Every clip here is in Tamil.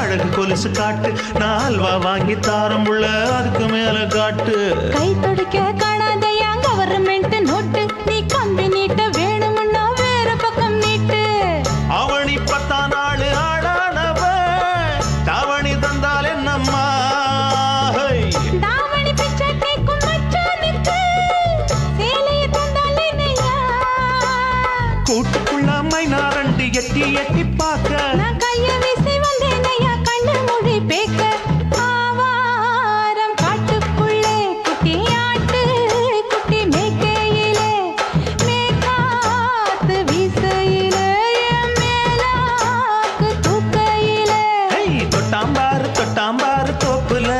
அழகு கொலுசு காட்டு, நான் அல்வா வாங்கி தாரம் உள்ள அதுக்கு மேல காட்டு. கை துடிக்க காணாதையா கவர்மெண்ட் நோட்டு, நீ கம்பி நீட்ட வேணும்னா வேற பக்கம் நீட்டு. அவனி 10 நாள் ஆடானவ தாவணி தந்தால் என்னம்மா? தாவணி பிச்சை கேக்கும் மச்சானுக்கு சேலைய தந்தால் என்னையா? கூட்டுக்குள்ள மைனாரண்டு எட்டி எட்டி பார்க்க, நான் கைய வீசி வந்தேனையா கண்ணு மொழி பேக்க. ஆவாரம் காட்டுக்குள்ளே குட்டி ஆட்டு குட்டி மேய்க்கையிலே, மேக்காத்து வீசையிலே, என் மேலாக்கு தூக்கையிலே. தொட்டாம்பாரு தோப்புல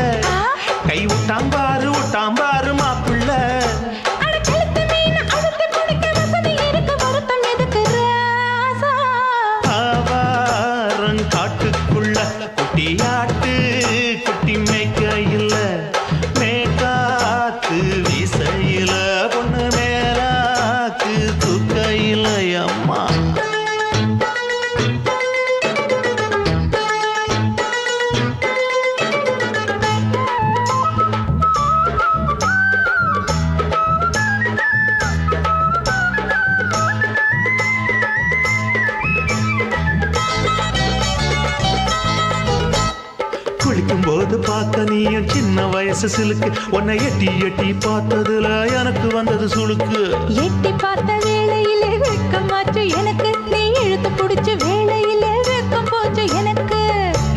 கை விட்டாம்பாரு மாப்பிள்ள. அட கழுத்து மீன் அழுத்து குடிக்க வசதி இருக்கு, வருத்தம் எதுக்கு ராசா? ஆவாரம் காட்டுக்குள்ள குட்டியாட்டு குட்டி மேய்க்கையில, மேக்காத்து வீசையில, பொண்ணு மேலாக்கு தூக்கையில. அம்மா குளிக்கும் போது பார்த்த நீயும் சின்ன வயசு சிலுக்கு, உன்னை எட்டி எட்டி பார்த்ததுல எனக்கு வந்தது சுளுக்கு. எட்டி பார்த்த வேளையிலே வெட்கமாச்சு எனக்கு, நீ இழுத்து புடிச்ச வேளையிலே வெட்கம் போச்சு எனக்கு.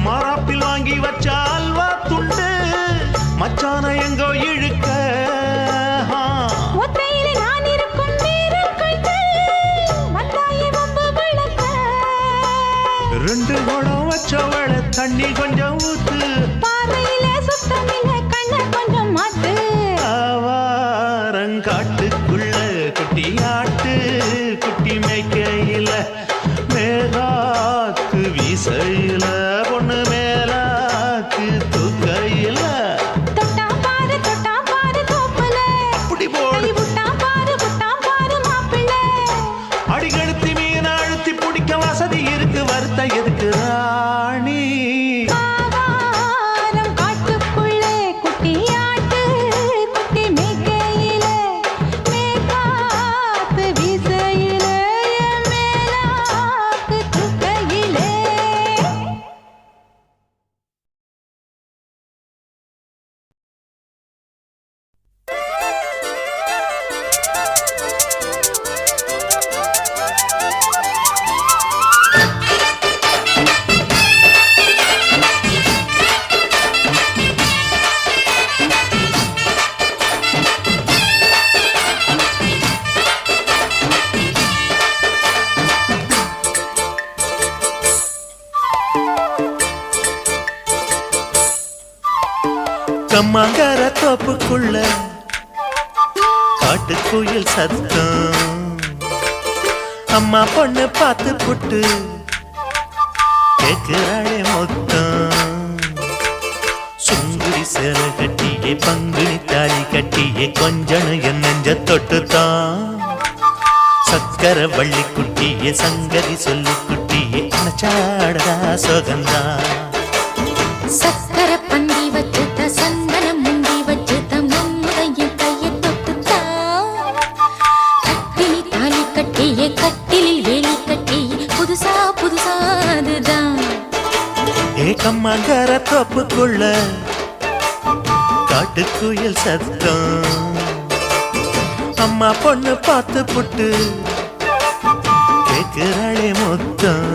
மாறாப்பில் வாங்கி வச்ச அல்வா துண்டு மச்சான எங்கோ இழுக்க. ஒத்தையிலே நான் இருக்கும் நேரம் கண்டு வந்தாயே வம்பு விளக்க. 2 குடம் வச்சவள தண்ணி கொஞ்சம் ஊத்து, பார்வையிலே சுத்தமில்லை கண்ண கொஞ்சம் மாத்து. ஆவாரங்காட்டுக்குள்ள குட்டியாட்டு குட்டி மேய்க்கையில, மேலாக்கு வீசையில, பொண்ணு மேலாக்கு தூக்கையில. தொட்டாம் பாரு தோப்புல, அப்படி போடு கை விட்டாம் பாரு மாப்பிள்ளை. அடிகழுத்தி மீன் அழுத்தி பிடிக்க வசதி இருக்கு, வருத்த எதுக்கு ராணி? ஆவாரம் காட்டுக்குள்ளே குட்டி ஆட்டு குட்டி மேய்க்கையிலே, மேக்காத்து வீசையிலே, என் மேலாக்கு தூக்கையிலே. கம்மாங்கர தோப்புக்குள்ள காட்டுக்குயில் சத்தம், அம்மா பொண்ணு பார்த்து புட்டு கேக்குறாளே மொத்தம். சுங்குடி சேலை கட்டியே பங்குனி தாலி கட்டியே கொஞ்சனு என் நெஞ்ச தொட்டுத்தான். சக்கர வள்ளி குட்டியே சங்கதி சொல்லி குட்டியே நச்சாடதா சோகந்தா. சக்கர பந்தி வச்சுட்ட சந்தனம் முந்தி வச்சுட்ட மம்முதையும் கையை தொட்டுத்தா. கட்டிலி தாலி கட்டியே கட்டிலில் வேலி கட்டியே புதுசா அதுதான். ஏகம்மாங்கர தோப்புக்குள்ள காட்டுக்குயில் சத்தம், அம்மா பொண்ணு பார்த்து புட்டு கேக்குறாளே மொத்தம்.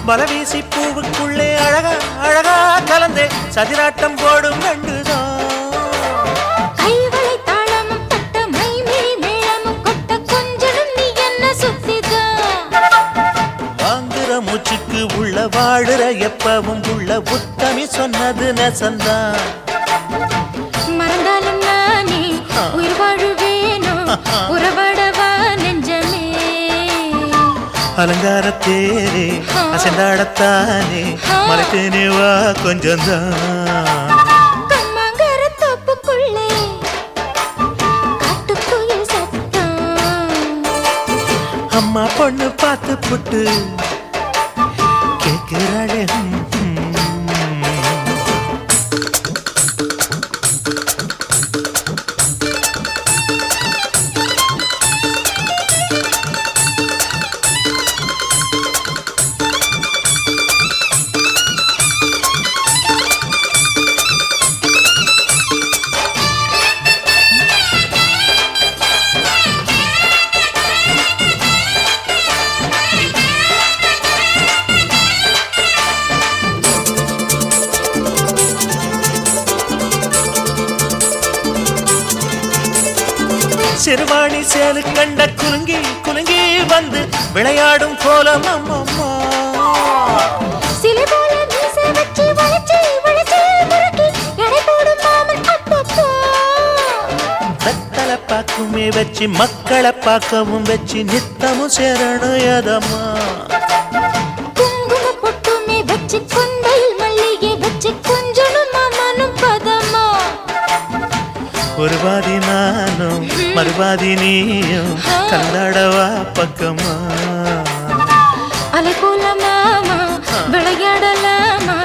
பலவீசி பூவுக்குள்ளே அழகா அழகா கலந்தே சதிராட்டம் போடும் ரெண்டுதான். கைவளை தாளமும் தட்ட மைமேல் மேளமும் கொட்ட கொஞ்சனும் நீ என்ன சுத்திதான். வாங்குற மூச்சுக்கு உள்ள வாடுற எப்பவும் உள்ள புத்தமி சொன்னது நெசந்தான். மறந்தாலும் நானே உயிர் வாழுவேனோ உறவாடவா நெஞ்சமே. அலங்காரத்தேரே அசைந்தாடத்தானே மலைத்தேனே வா கொஞ்சம்தான். கம்மாங்கர தோப்புக்குள்ளே காட்டுக்குயில் சத்தம். அம்மா பொண்ணு பார்த்து புட்டு கேட்கிறாளே. சிறுவாணி சேலு கண்ட குலுங்கி குலுங்கி வந்து விளையாடும் கோலம் அம்மம்மா. சிலை போல மீசை வச்சு வளைச்சு வளைச்சு முறுக்கி எடை போடும் மாமன் அப்பப்பா. வெத்தலை பாக்குமே வச்சு மக்களை பார்க்கவும் வச்சு நித்தமும் சேரணும் எதம்மா. குங்கும பொட்டுமே வச்சு கொண்டையில் மல்லிகை வச்சு கொஞ்சனும் மாமனும் பதமா. ஒரு பாதி நானும் மறுபாதி நீயும் கல்லாடவா பக்கமா. அலை போல மாமா விளையாடலாமா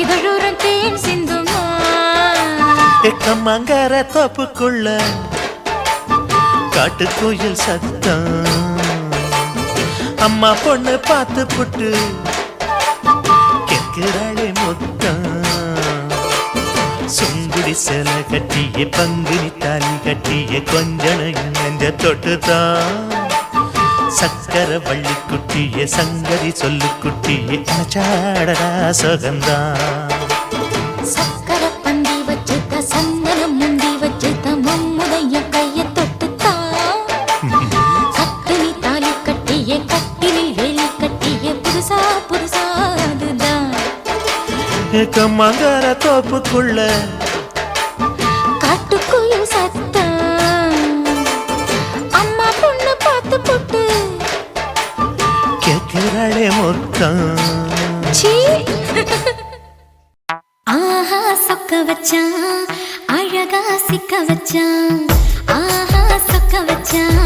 இதழூரம் தேன் சிந்துமா. எக்கம்மங்கர தோப்புக்குள்ள காட்டுக்குயில் சத்தம். அம்மா பொண்ணு பார்த்து புட்டு கேட்கிறாளே முத்தம். சுங்குடி சேல கட்டிய பங்குனி தாலி கட்டிய கொஞ்சனையும் நெஞ்ச தொட்டுதான். சக்கர வள்ளி குட்டிய சங்கதி சொல்லு குட்டிய அச்சாடடா சுகந்தான். சக்கர பந்தி வச்சுட்ட சந்தனம் முந்தி வச்சுட்ட மம்முடைய கைய தொட்டுத்தான். கட்டினி தாலி கட்டிய கட்டினில் வேலி கட்டிய புதுசா புதுசா அதுதான். எக்கம்மங்கர தோப்புக்குள்ள காட்டுக்குயில் சத்தம். அம்மா பொண்ணு பார்த்து புட்டு கேட்கிறாளே முத்தம். ஆஹா சொக்க வச்சான் அழகா சிக்க வச்சான். ஆஹா சொக்க வச்சான்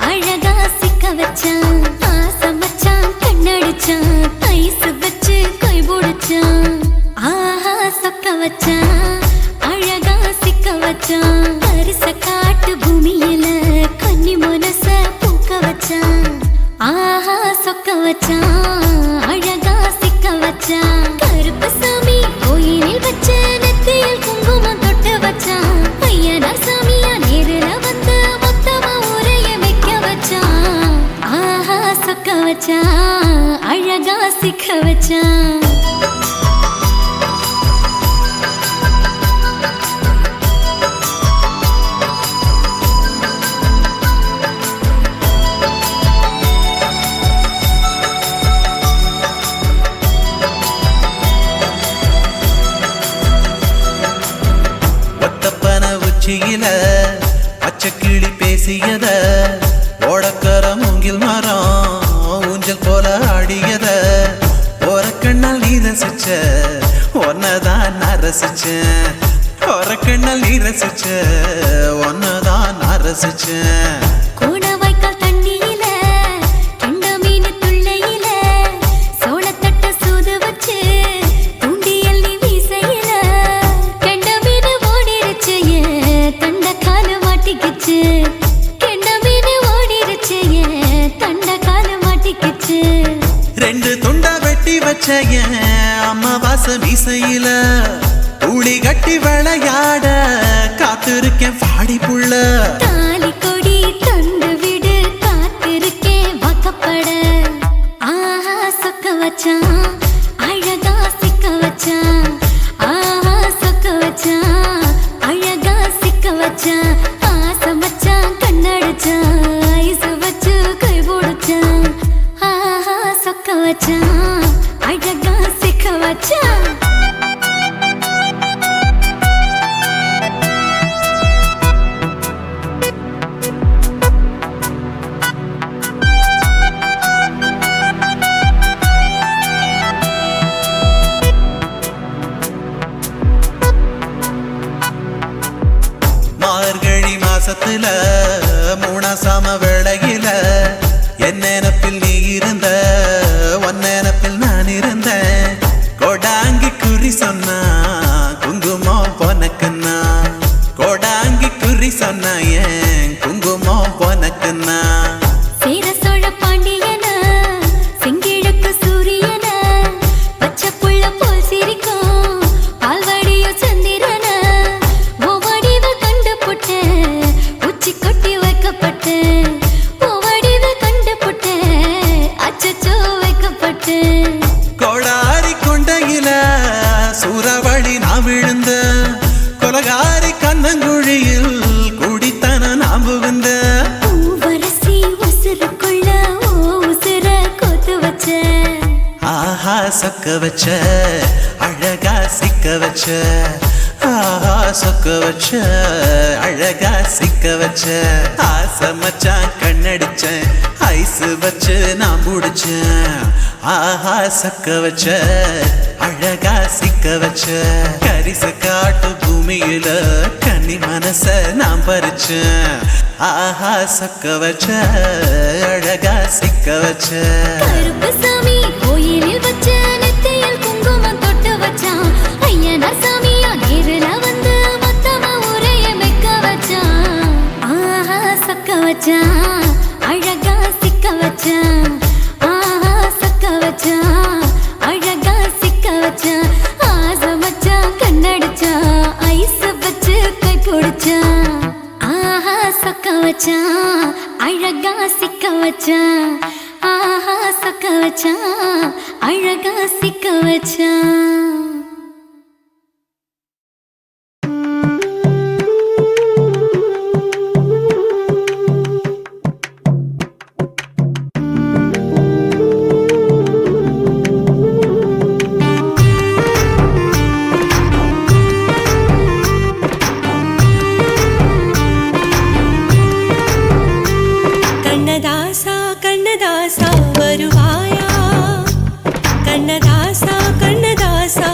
அழகா சிக்க வச்சான். ஆசம் வச்சான் கண்ணடிச்சான் ஐசு வச்சு கை போடுச்சான். ஆஹா சொக்க வச்சான் அழகா சிக்க வச்சான். அரிச காட்டு பூமியில கன்னி மனச பூக்க வச்சான். ஆஹா சொக்க வச்சான் அழகா சிக்க வச்சான். கருப்பு சாமி கோயிலில் வச்ச நெத்தியில் குங்குமம் தொட்டு வச்சான். பையனா சாமியா நேரில் வந்து மொத்தமா உரைய வைக்க வச்சான். ஆஹா சொக்க வச்சான் அழகா சிக்க வச்சான். பச்சைக்கிளி பேசியத ஓடக்கர மூங்கில் மரம் ஊஞ்சல் போல ஆடியத ஓரக்கண்ணால் நீ ரசிச்ச ஒன்னதான் நான் ரசிச்சேன். ஓரக்கண்ணால் நீ ரசிச்ச ஒன்னதான் நான் ரசிச்சேன். கூடவாய்க்கால் தண்ணியில கெண்ட மீன் துள்ளையில சோளத்தட்ட சூது வச்சு தூண்டியல் நீ வீசையில கெண்ட மீன் ஓடிருச்சு தண்ட கால மாட்டிக்கிச்சு. கெண்ட மீன் ஓடிருச்சு தண்ட கால மாட்டிக்கிச்சு. ரெண்டு துண்டா வெட்டி வச்ச அம்மா வாச மீசையில ஊழி கட்டி விளையாட காத்திருக்கேன் பாடி புள்ள. தாலி கொடி தந்து விடு காத்திருக்கேன் வாக்கப்பட. ஆஹா சொக்க வச்சான் அழகா சிக்க சொக்க வச்சான் அழகா சிக்க வச்சான் மார்கழி மாசத்துல மூணாசாம வேளையில என் நினப்பில் நீ இருந்த உன் நினப்பில் நான் இருந்தேன் கோடாங்கி குறி சொன்னா குங்குமம் பொனக்குன்னா கோடாங்கி குறி சொன்னா ஏன் குங்குமம் பொனக்குன்னா சேர சோழ பாண்டியன செங்கிழக்கு சூரியன பச்சை புள்ள போல் சிரிக்கும் பால்வாடியோ சந்திரன ஓ வடிவில் கண்டு புட்ட உச்சி கொட்டி வைக்கப்பட்டு ஓ வடிவில் கண்டு புட்ட அச்சச்சோ வைக்கப்பட்டு கோடாரி கொண்டையில சூறாவளி நான் விழுந்த கொலகாரி கண்ணங்குழியில் குடித்தன நான் புகுந்த வரசி உசுருக்குள்ள ஓ உசுர கோத்து வச்ச ஆஹா சொக்க வச்ச அழகா சிக்க வச்ச ஆஹா சொக்க வச்ச அழகா சிக்க வச்ச ஆசை மச்சான் கண்ணடிச்சேன் ஐஸ் வச்சு நான் முடிச்சேன் ஆஹா சொக்க வச்ச அழகா சிக்க வச்ச கரிச காட்டு பூமியில கன்னி மனச நான் பறிச்சேன் ஆஹா சொக்க வச்ச அழகா சிக்க வச்ச கருப்பு சாமி கோயிலில் வச்ச நெத்தியில் குங்குமம் தொட்டு வச்சான் ஐயனார் சாமியா நேரில் வந்து மொத்தமா உரைய வைக்க வச்சான் ஆஹா சொக்க வச்சான் அழகா சிக்க வச்சான் ஆஹா சொக்க வச்சான் அழகா சிக்க வச்சான் ஆசை வச்சான் கண்ணடிச்சான் ஐஸ் வச்சு கை பிடிச்சான் ஆஹா சொக்க வச்சான் அழகா சிக்க வச்சான் ஆஹா சொக்க வச்சான் அழகா சிக்க வச்சான் கண்ணதாசா கண்ணதாசா வருவாயா கண்ணதாசா கண்ணதாசா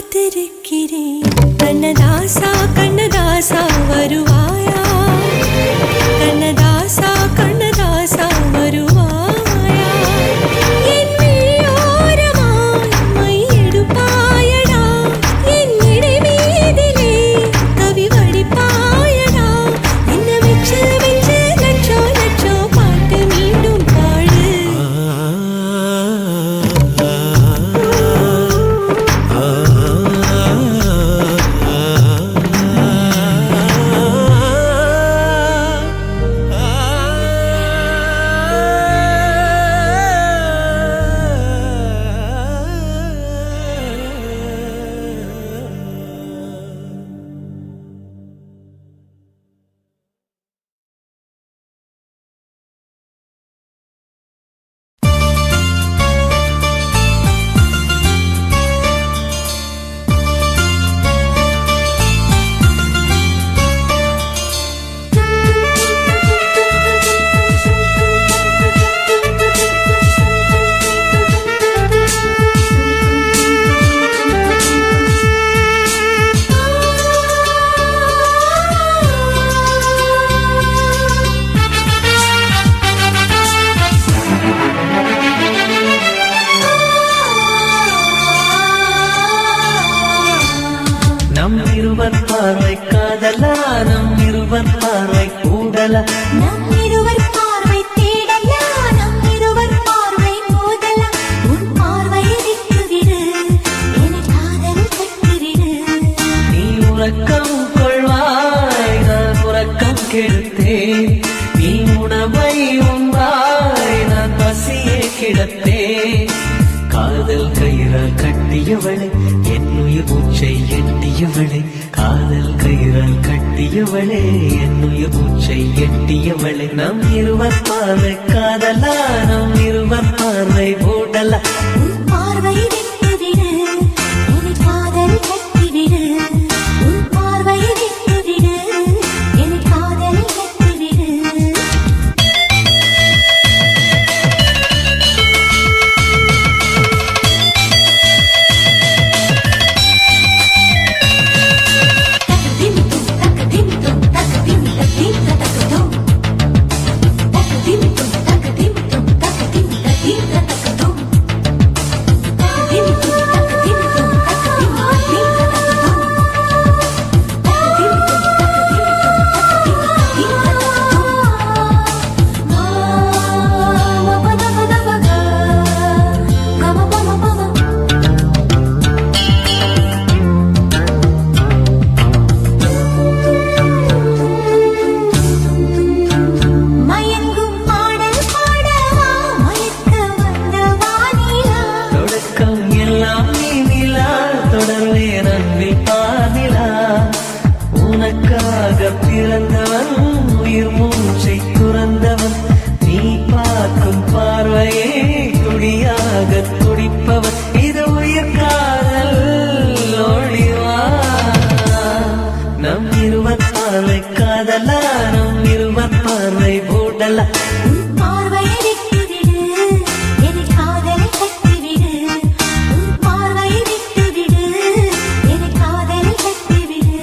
காத்திருக்கிறேன் கண்ணதாசா கண்ணதாசா வருவாயா கண்ணதாசா கண்ணதாசா வருவாயா என் விழியோரமாய் மை எடுப்பாயடா என் இடை மீதிலே கவி வடிப்பாயடா என்ன வெச்சு வெச்சு லட்சோ லட்சோ பாட்டு மீண்டும் பாடு நம் இருவர் பார்வை காதலா நம் இருவர் பார்வை கூடலா நம் இருவர் பார்வை தேடலா நம் இருவர் பார்வை மோதலா உன் பார்வையை விட்டுவிடு என காதல் கட்டிவிடு நீ உறக்கம் கொள்வாய் நான் உறக்கம் கெடுத்தேன் நீ உணவை உண்பாய் நான் பசியே கிடத்தேன் காதல் கயிறால் கட்டியவளை என்னுயிர் மூச்சை எட்டியவளை காதல் கயிறால் கட்டியவளே என்னுயிர் மூச்சை எட்டியவளை நம் இருவர் பார்வை காதலா நம் இருவர் பார்வை மூடலா உன் பார்வையை விட்டுவிடு என காதல் கட்டிவிடு உன் பார்வையை விட்டுவிடு என காதல் கட்டிவிடு மயங்கும் பாடல் பாடவா மயக்க வந்த வானிலா தொடக்கம் எல்லாம் நீ நிலா தொடர்வேன் அன்பில் பாதிலா உனக்காக பிறந்தவன் உயிர் மூச்சை துறந்தவன் நீ பார்க்கும் பார்வையே துடியாக துடிப்பவன் இது உயிர் காதல் ஒளிவா நம் இருவர் பார்வை காதலா நம் இருவர் பார்வை மூடலா உன் பார்வையை விட்டுவிடு என காதலை கட்டிவிடு உன் பார்வையை விட்டுவிடு என காதலை கட்டிவிடு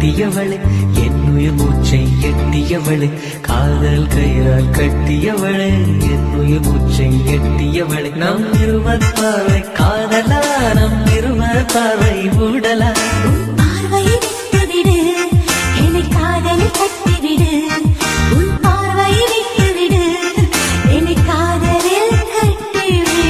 கட்டியவளே என்னுயிர் மூச்சை எட்டியவளே காதல் கயிறால் கட்டியவளே என்னுயிர் மூச்சை எட்டியவளே நம் இருவர் பார்வை காதலா நம் இருவர் பார்வை மூடலா உன் பார்வையை விட்டுவிடு என்னை காதலில் கட்டிவிடு உன் பார்வையை விட்டுவிடு என்னை காதலில் கட்டிவிடு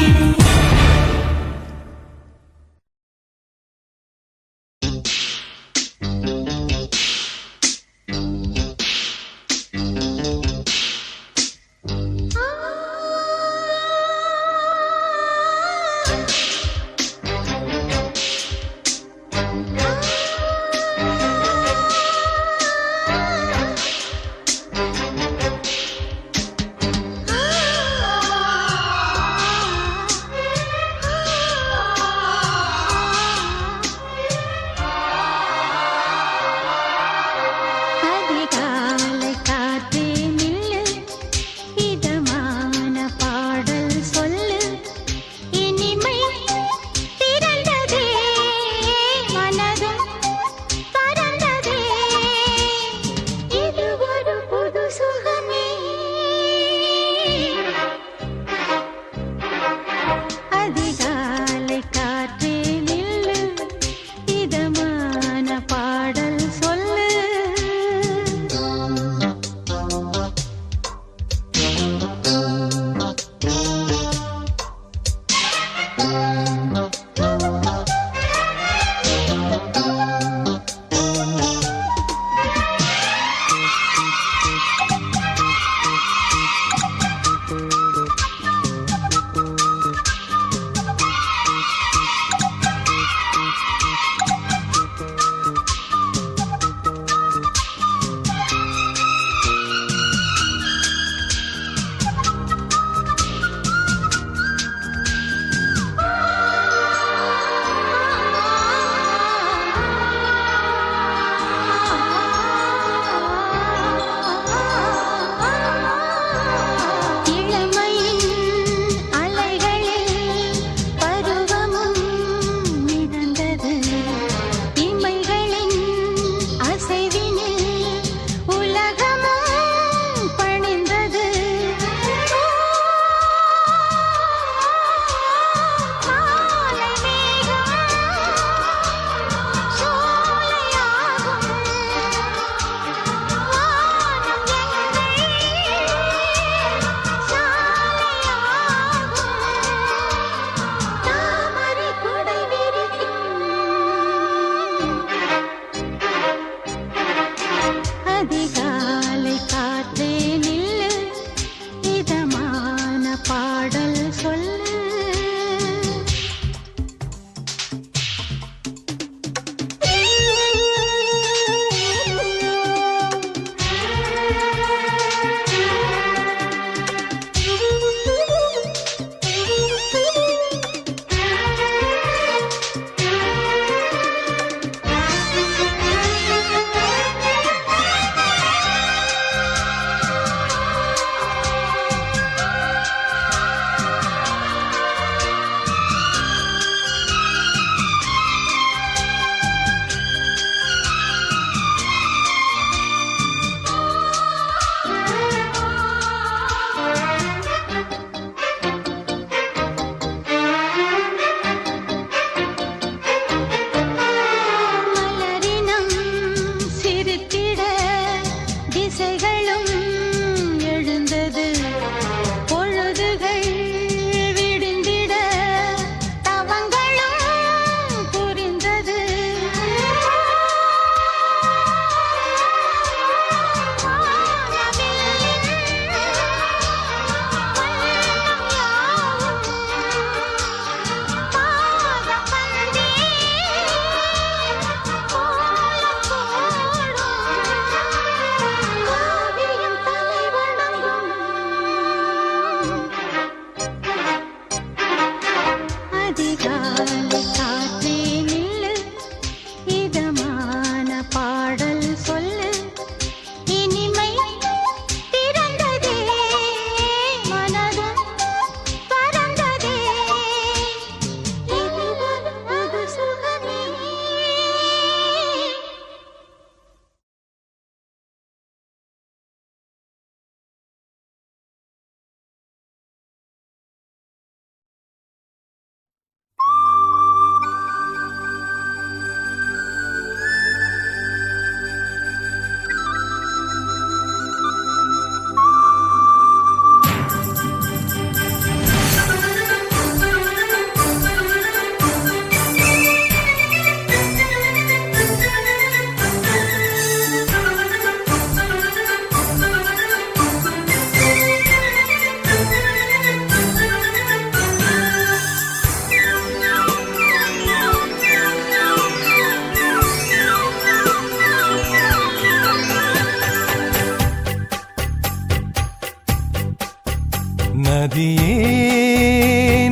நதியே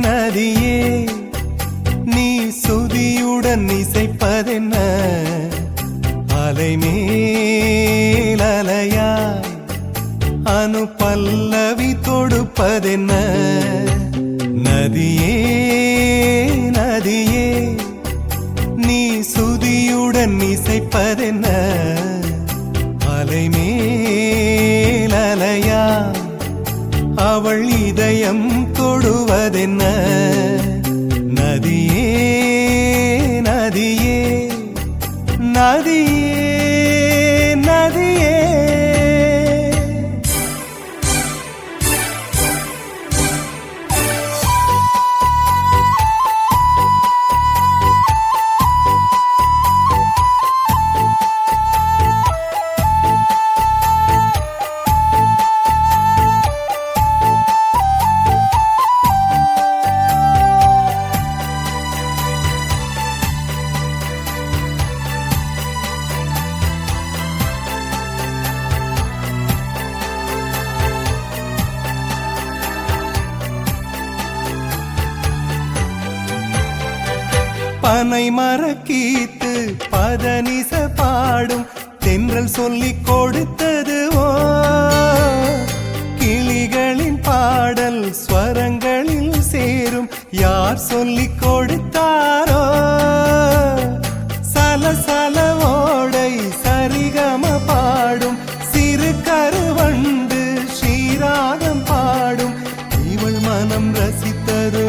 நதியே நீ சுதியுடன் இசைப்பதென்ன அலைமேல் அலையாய் அனு பல்லவி தொடுப்பதென்ன நதியே நதியே நீ சுதியுடன் இசைப்பதென்ன அலைமேல் அலையாய் அவள் இதயம் தொடுவதென்ன நதியே நதியே நதியே நதியே பனை மரக்கீத்து பதனிச பாடும் தென்றல் சொல்லிக் கொடுத்தது ஓ கிளிகளின் பாடல் ஸ்வரங்களில் சேரும் யார் சொல்லிக் கொடுத்தாரோ சலசல ஓடை சரிகம பாடும் சிறு கருவண்டு ஸ்ரீராகம் பாடும் இவள் மனம் ரசித்ததோ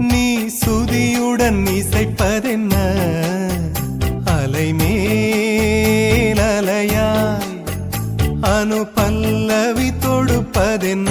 நீ சுதியுடன் இசைப்பதென்ன அலைமேல் அலையாய் அனு பல்லவி தொடுப்பதென்ன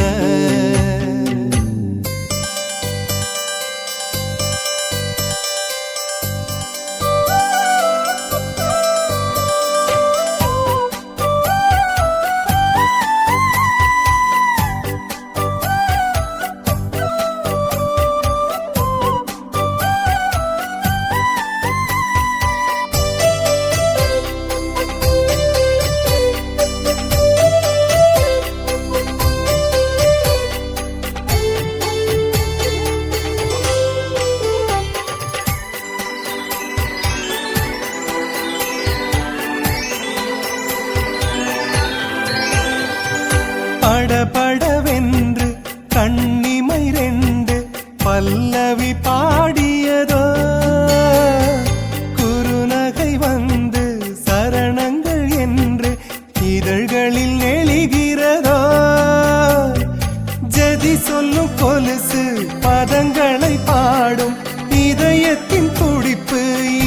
படபடவென்று கண்ணிமை ரெண்டு பல்லவி பாடியதோ குறுநகை வந்து சரணங்கள் என்று இதழ்களில் நெளிகிறதோ ஜதி சொல்லும் கொலுசு பதங்களை பாடும் இதயத்தின் துடிப்பு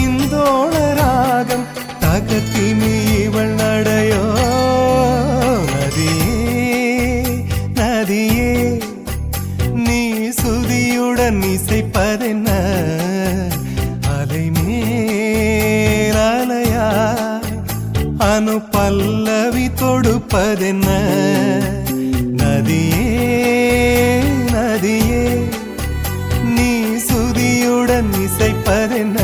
இந்தோள ராகம் தகத்தினி இவள் நடையோ நதியே நீ சுதியுடன் இசைப்பதென்ன அலைமேல் அலையாய் அனு பல்லவி தொடுப்பதென்ன நதியே நதியே நீ சுதியுடன் இசைப்பதென்ன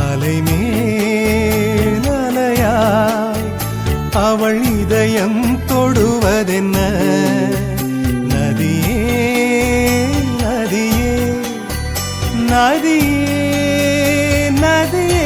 அலைமேல் அலையாய் அவள் இதயம் தொடுவதென்ன நதியே நதியே நதியே நதியே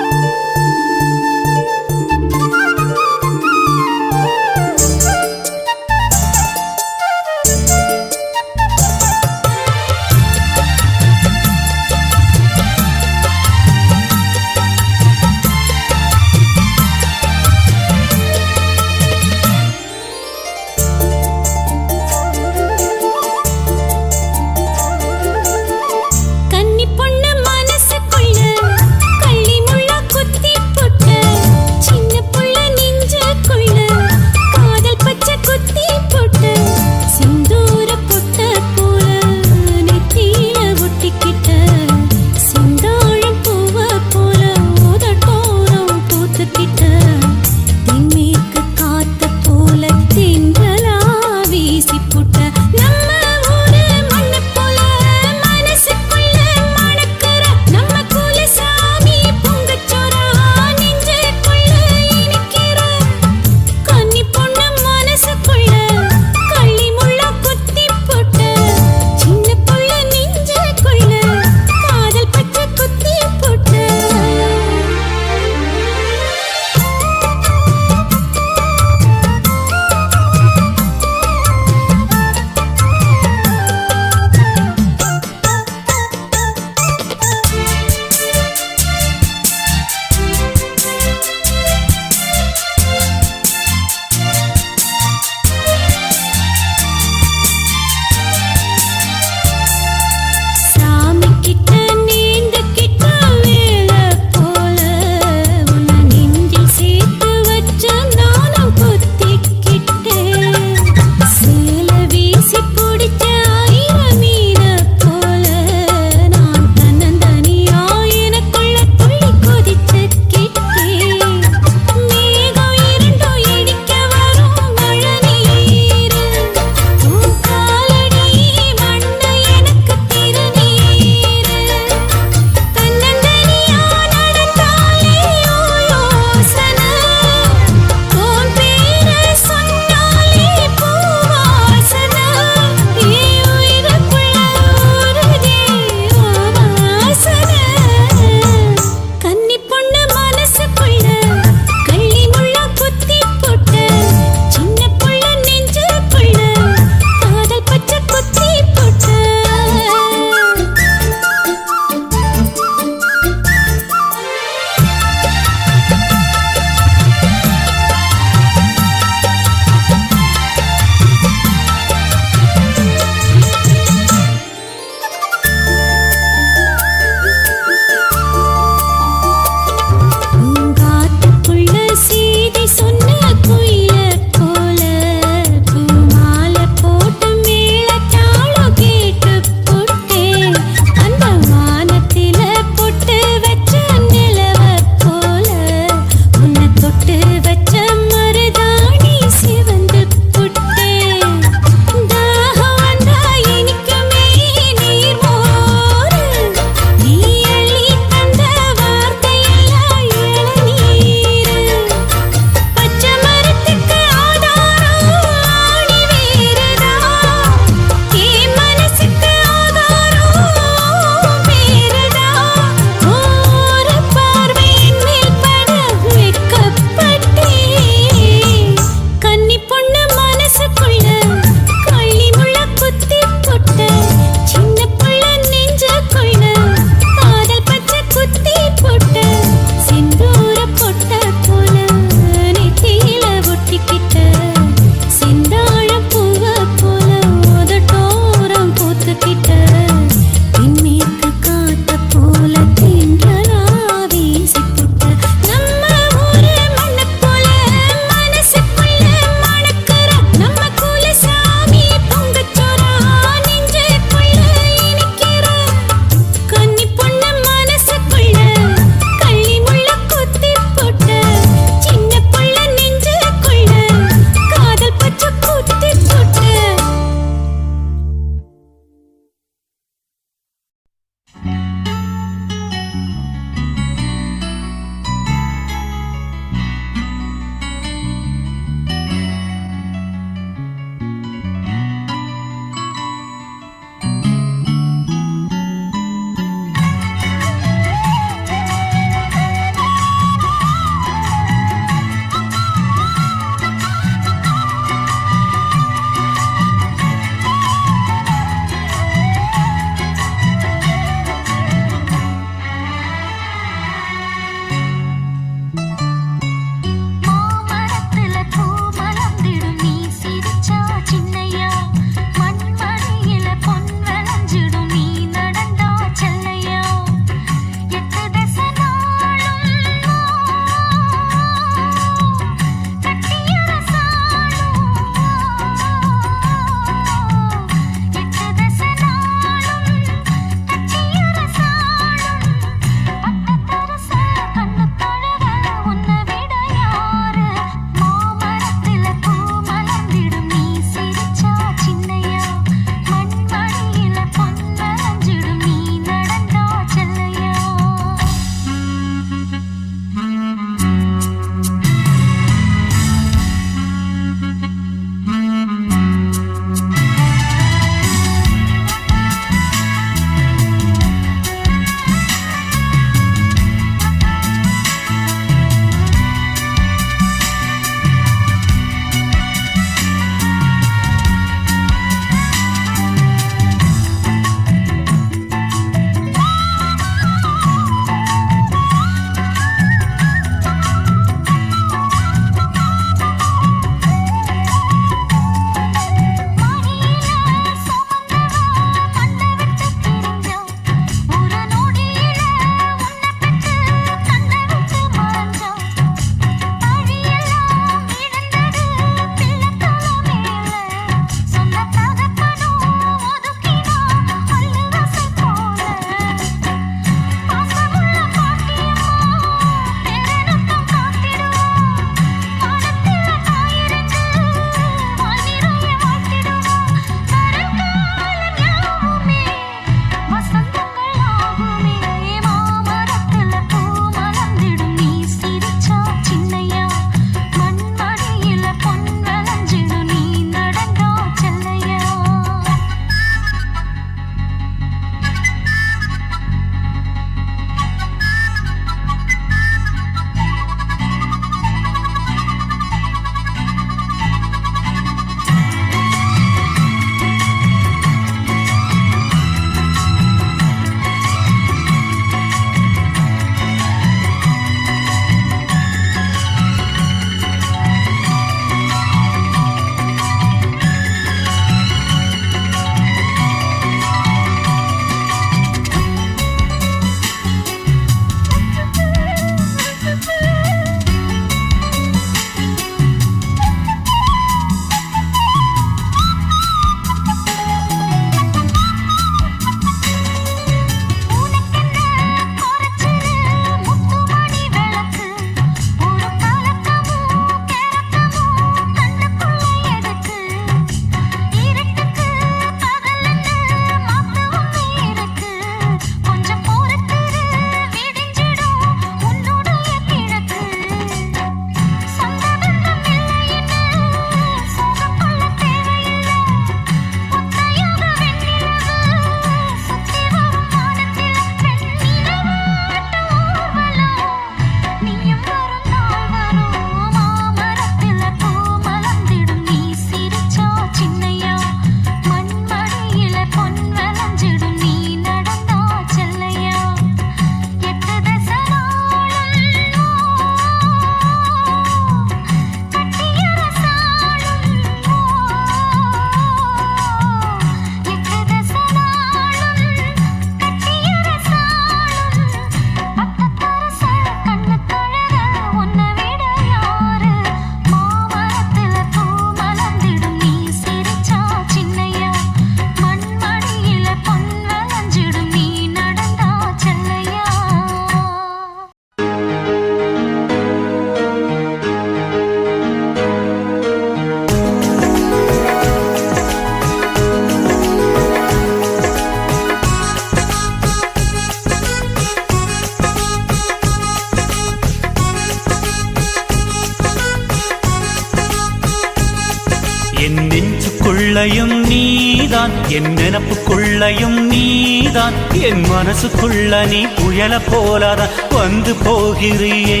நெஞ்சுக்குள்ளையும் நீதான் என் நினப்புக்குள்ளையும் நீதான் என் மனசுக்குள்ள நீ புயல போலாதான் வந்து போகிறியே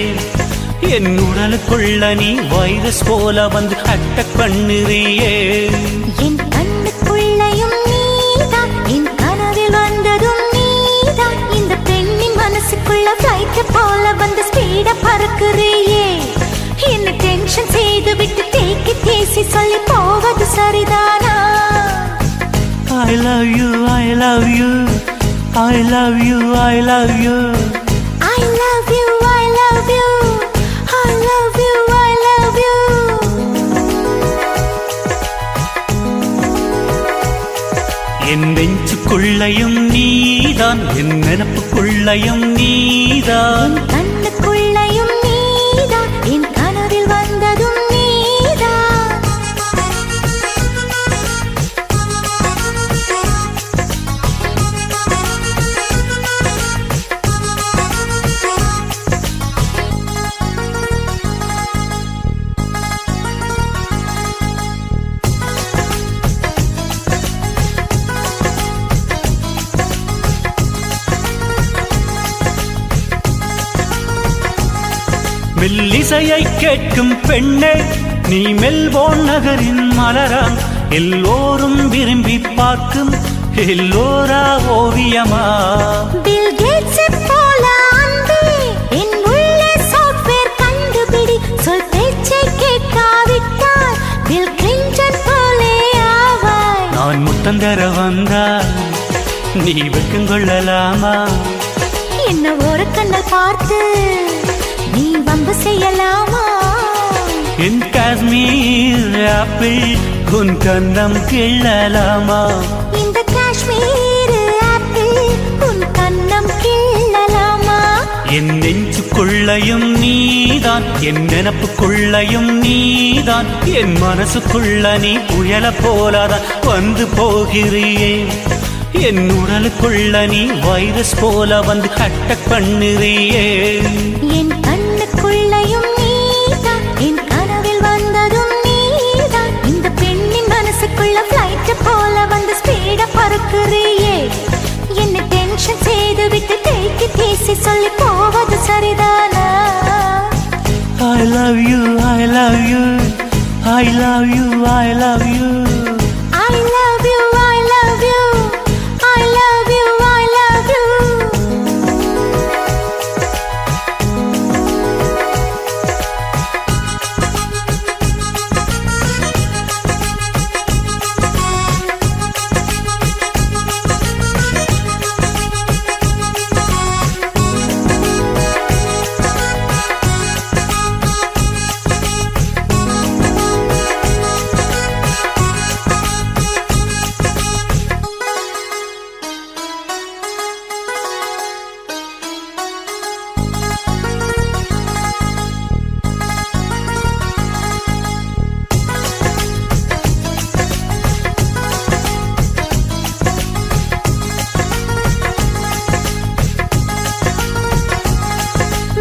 என் உடலுக்குள்ள நீ வைரஸ் போல வந்து அட்டக் பண்ணுறியே என் கண்ணுக்குள்ளையும் நீதான் என் கனவில் வந்ததும் நீதான் இந்த பெண்ணின் மனசுக்குள்ள ஃப்ளைட் போல வந்து ஸ்பீட பறக்குறியே என்ன டென்ஷன் செய்து விட்டு தேக்கி தேசி சொல்லி போவது சரிதானா I love you, I love you, I love you, I love you. I love you, I love you, I love you, I love you. என் நெஞ்சுக்குள்ளையும் நீதான் என் நினப்புக்குள்ளையும் நீதான் கண்ணுக்குள்ளையும் நீதான் என் கனவில் வந்ததும் நீதான் மெல்லிசையை கேட்கும் பெண்ணே நீ மெல்போர்ன் நகரின் மலராம் எல்லோரும் விரும்பி பார்க்கும் எல்லோரா ஓவியமா பில் கேட்ஸ் போல அன்பே என் உள்ளே சாஃப்ட்வேர் கண்டுபிடி சொல் பேச்சை கேட்காவிட்டால் பில் கிளின்டன் போலே ஆவாய் நான் முத்தந்தர வந்தால் நீ வெக்கம் கொள்ளலாமா என்ன ஒரு கண்ணல் பார்த்து நீ வம்பு செய்யலாமா என் காஷ்மீர் ஆப்பிள் உன் கண்ணம் கிள்ளலாமா இந்த காஷ்மீர் ஆப்பிள் உன் கண்ணம் கிள்ளலாமா என் நெஞ்சுக்குள்ளையும் நீதான் என் நினப்புக்குள்ளையும் நீதான் என் மனசுக்குள்ள நீ புயல போலாதான் வந்து போகிறியே என் உடலுக்குள்ள நீ வைரஸ் போல வந்து அட்டக் பண்ணுறியே என் கண்ணுக்குள்ளையும் நீதான் என் கனவில் வந்ததும் நீதான் இந்த பெண்ணின் மனசுக்குள்ள ஃப்ளைட் போல வந்து ஸ்பீட பறக்குறியே என்ன டென்ஷன் செய்து விட்டு தேக்கி தேசி சொல்லி போவது சரிதானா I love you, I love you, I love you, I love you. I love you, I love you, I love you, I love you.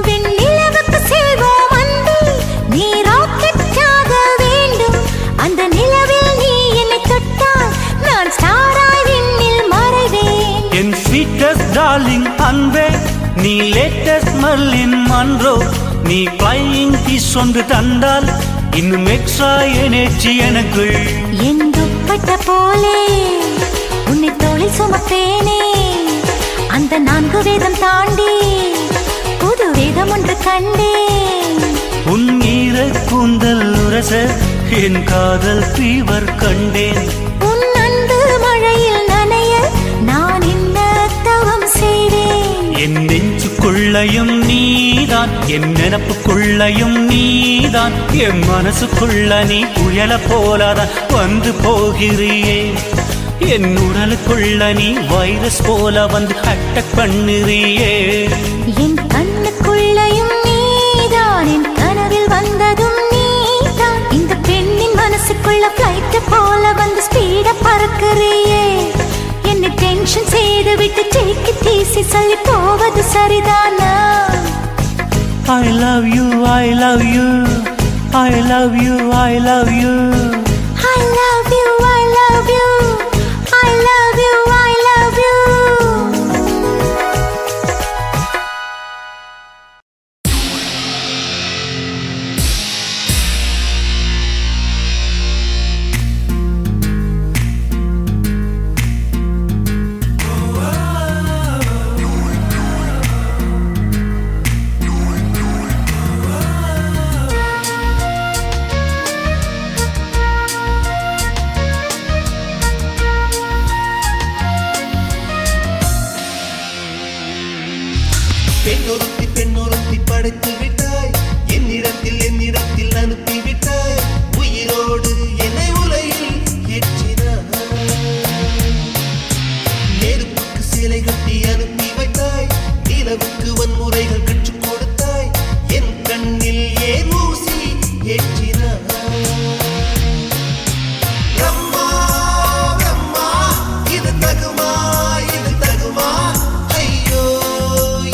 விண்ணிலவுக்கு செல்வோம் அன்பே நீ ராக்கெட்டாக வேண்டும் அந்த நிலவில் நீ என்னை தொட்டால் நான் ஸ்டாராய் விண்ணில் மறைவேன் என் ஸ்வீட்டஸ்ட் டார்லிங் அன்பே நீ லேட்டஸ்ட் மர்லின் மன்றோ நீ ஃப்ளையிங் கிஸ் ஒன்று தந்தால் இன்னும் எக்ஸ்ட்ரா எனர்ஜி எனக்குள் என் துப்பட்ட போலே உன்னை தோளில் சுமப்பேனே அந்த 4 வேதம் தாண்டி புது வேதம் ஒன்று கண்டேன் உன் ஈர கூந்தல் உரச என் காதல் ஃபீவர் கண்டேன் உன் அன்பு மழையில் நனைய நான் என்ன தவம் செய்வேன் என் நெஞ்சுக்குள்ளையும் நீதான் என் நினப்புக்குள்ளையும் நீதான் என் மனசுக்குள்ள நீ புயல போலாதான் வந்து போகிறியே என் உடலுக்குள்ள நீ வைரஸ் போல வந்து அட்டக் பண்ணுறியே என் கண்ணுக்குள்ளையும் நீதான் என் கனவில் வந்ததும் நீதான் இந்த பெண்ணின் மனசுக்குள்ள ஃப்ளைட் போல வந்து ஸ்பீட பறக்குறியே என்ன டென்ஷன் செய்து விட்டு தேக்கி தீசி சொல்லி போவது சரிதானா I love you, I love you, I love you, I love you. I love you, I love பெண்ணொருத்தி படைத்து விட்டாய் என்னிடத்தில் அனுப்பிவிட்டாய் உயிரோடு என்னை உலையில் ஏற்றினாய் நெருப்புக்கு சிலை கட்டி அனுப்பி வைத்தாய் நிலவுக்கு வன்முறைகள் கற்றுக் கொடுத்தாய் என் கண்ணில் ஏன் ஊசி ஏற்றினாய் பிரம்மா பிரம்மா இது தகுமா ஐயோ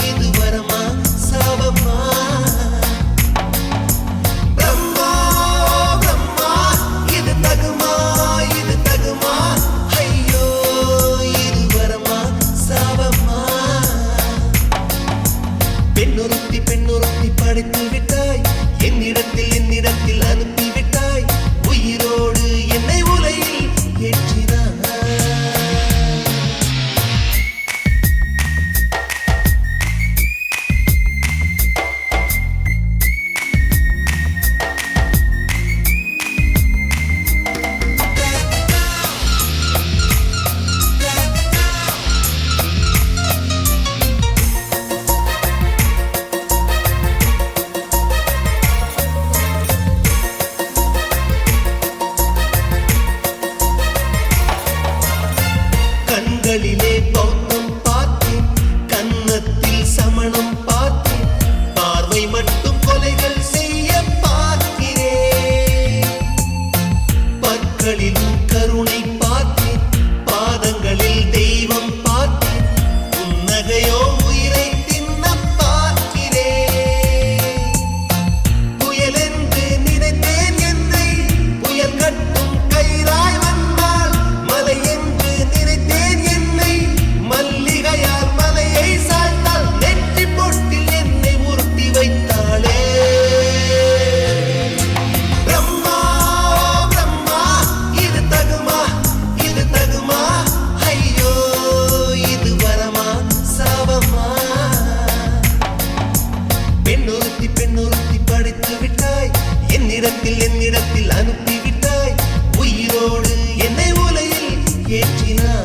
இது வரமா சாபமா பிரம்மா பிரம்மா இது தகுமா ஐயோ இது வரமா சாபமா பெண்ணொருத்தி படைத்து விட்டாய் என்னிடத்தில் அனுப்பி விட்டாய் உயிரோடு என்னை உலையில் ஏற்றினாய் கண்களிலே பௌத்தம் பார்த்தேன் கன்னத்தில் சமணம் பார்த்தேன் பார்வை மட்டும் கொலைகள் செய்ய பார்க்கிறேன் பற்களிலும் கருணை பார்த்தேன் பாதங்களில் தெய்வம் பார்த்தேன் புன்னகையோ உயிரை தின்ன பார்க்கிறேன் புயல் என்று நினைத்தேன் என்னை புயல் கட்டும் கயிறாய் வந்தால் மலை என்று நினைத்தேன் என்னை மல்லிகையால் மலையை சாய்த்தால் நெற்றி பொட்டில் என்னை உருட்டி வைத்தாளே பிரம்மா பிரம்மா இது தகுமா ஐயோ இது வரமா சாபமா பெண்ணொருத்தி படைத்து விட்டாய் என்னிடத்தில் அனுப்பி விட்டாய் உயிரோடு என்னை உலையில் ஏற்றினாய்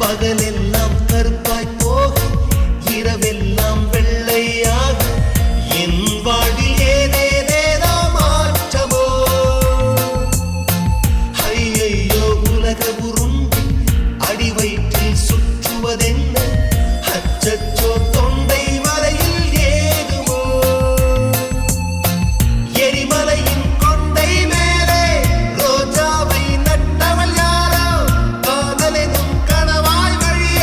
பகலெல்லாம் கருப்பாய் போக இரவெல்லாம் வெள்ளையாக என் வாழ்வில் ஏதேதேதோ மாற்றமோ ஐயையோ உலக உருண்டி அடி வயிற்றில் சுற்றுவதென்ன அச்சச்சோ தொண்டை வரையில் ஏகுமோ எரிமலையின் கொண்டை மேலே ரோஜாவை நட்டவள் யாரோ காதலெனும் கணவாய் வழியே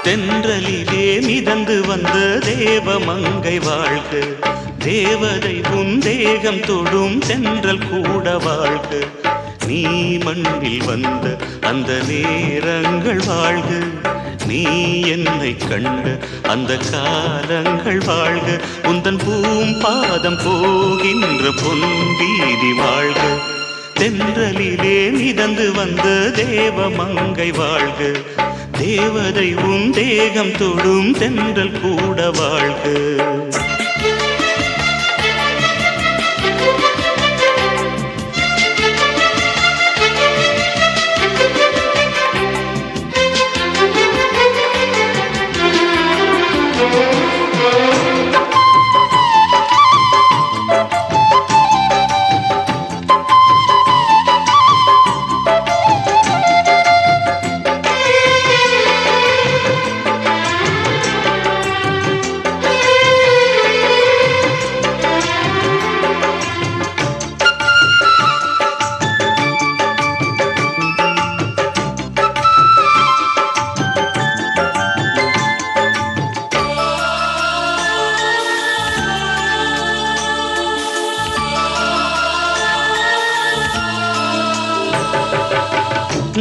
தென்றலிலே மிதந்து வந்த தேவமங்கை வாழ்க, தேவதை உன் தேகம் தொடும் தென்றல் கூட வாழ்க. நீ மண்ணில் வந்த அந்த நேரங்கள் வாழ்க, நீ என்னை கண்ட அந்த காலங்கள் வாழ்க. உந்தன் பூம்பாதம் போகின்ற பொன்வீதி வாழ்க, தென்றலிலே மிதந்து வந்த தேவமங்கை வாழ்க, தேவதை உன் தேகம் தொடும் தென்றல் கூட வாழ்க.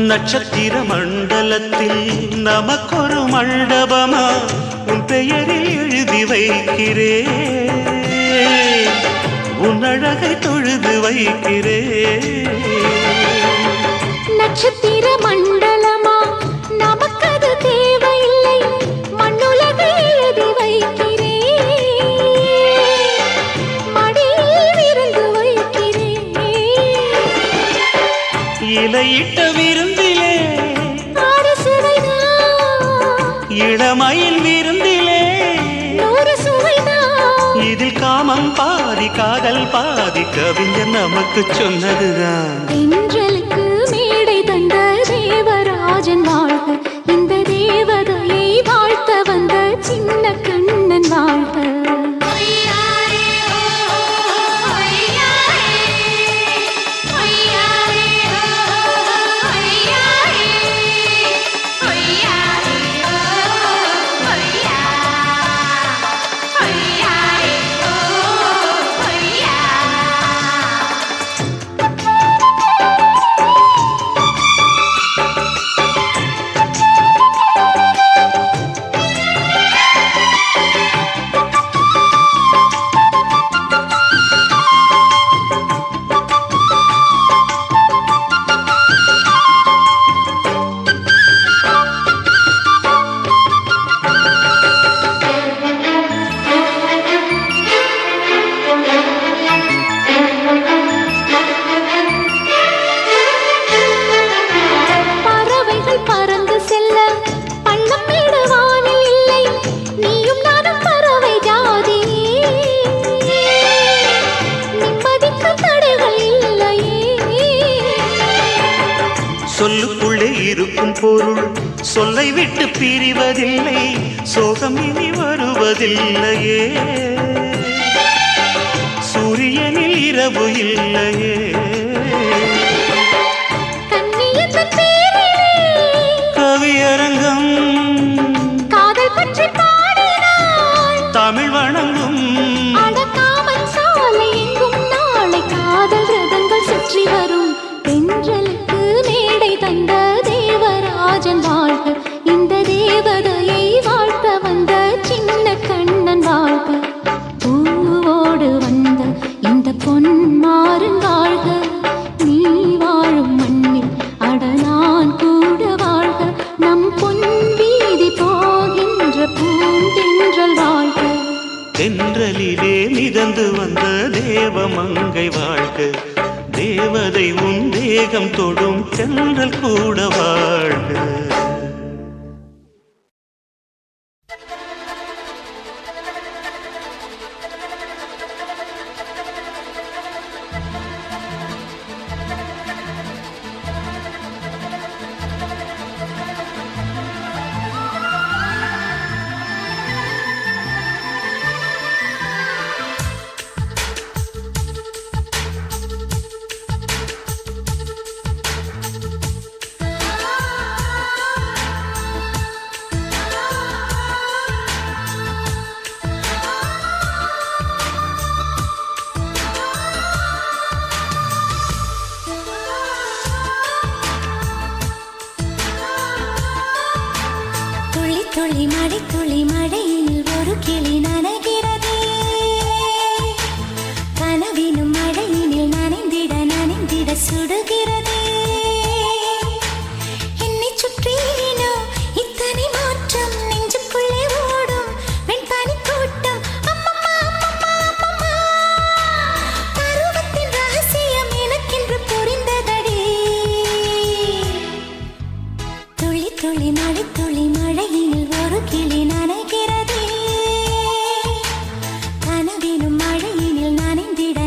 நட்சத்திர மண்டலத்தில் நமக்கொரு மண்டபமா உன் பெயரில் எழுதி வைக்கிறேன், உன் அழகை தொழுது வைக்கிறேன். நட்சத்திர மண்டலமா நமக்கது தேவையில்லை, மண்ணுலகை எழுதி வைக்கிறேன், மடியில் விருந்து வைக்கிறேன். இலையிட்ட விருந்திலே இளமயில் விருந்திலே இதில் காமம் பாதி காதல் பாதி கவிஞர் நமக்கு சொன்னதுதான். தென்றலுக்கு மேடை தந்த தேவராஜன் வாழ்க, இந்த தேவதையை வாழ்த்த வந்த சின்ன கண்ணன் வாழ்க. சொல்லுக்குள்ளே இருக்கும் பொருள் சொல்லை விட்டு பிரிவதில்லை, சோகம் இனி வருவதில்லையே, சூரியனில் இரவு இல்லையே. கவியரங்கம் காதல் பற்றி பாடினாள், தமிழ் வணங்கும் அடக்காமல் சாலை எங்கும் நாளை காதல் ரதங்கள் சுற்றி வரும். தென்றலுக்கு மேடை தந்த தேவராஜன் வாழ்க, இந்த தேவதையை வாழ்த்த வந்த சின்ன கண்ணன் வாழ்க. பூவோடு வந்த இந்த பொன்மாறன் வாழ்க, நீ வாழும் மண்ணில் அட நான் கூட வாழ்க. நம் பொன் வீதி போகின்ற பூந்தென்றல் வாழ்க, தென்றலிலே மிதந்து வந்த தேவமங்கை வாழ்க, தேவதை உன் தேகம் தொடும் தென்றல் கூட வாழ்க. துளி மழையில் ஒரு கிளி நனைகிறதே கனவினும் மழையினில் நனைந்திட சுடுகிறதே என்னை சுற்றினோ இத்தனை மாற்றம் நெஞ்சுக்குள்ளே ஓடும் வெண்பனி கூட்டம் அம்மம்மா பருவத்தின் ரகசியம் எனக்கென்று புரிந்ததடி துளி மழையினில் ஒரு கிளி நனைகிறதே கனவினும் மழையினில் நனைந்திட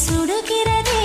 சுடுகிறதே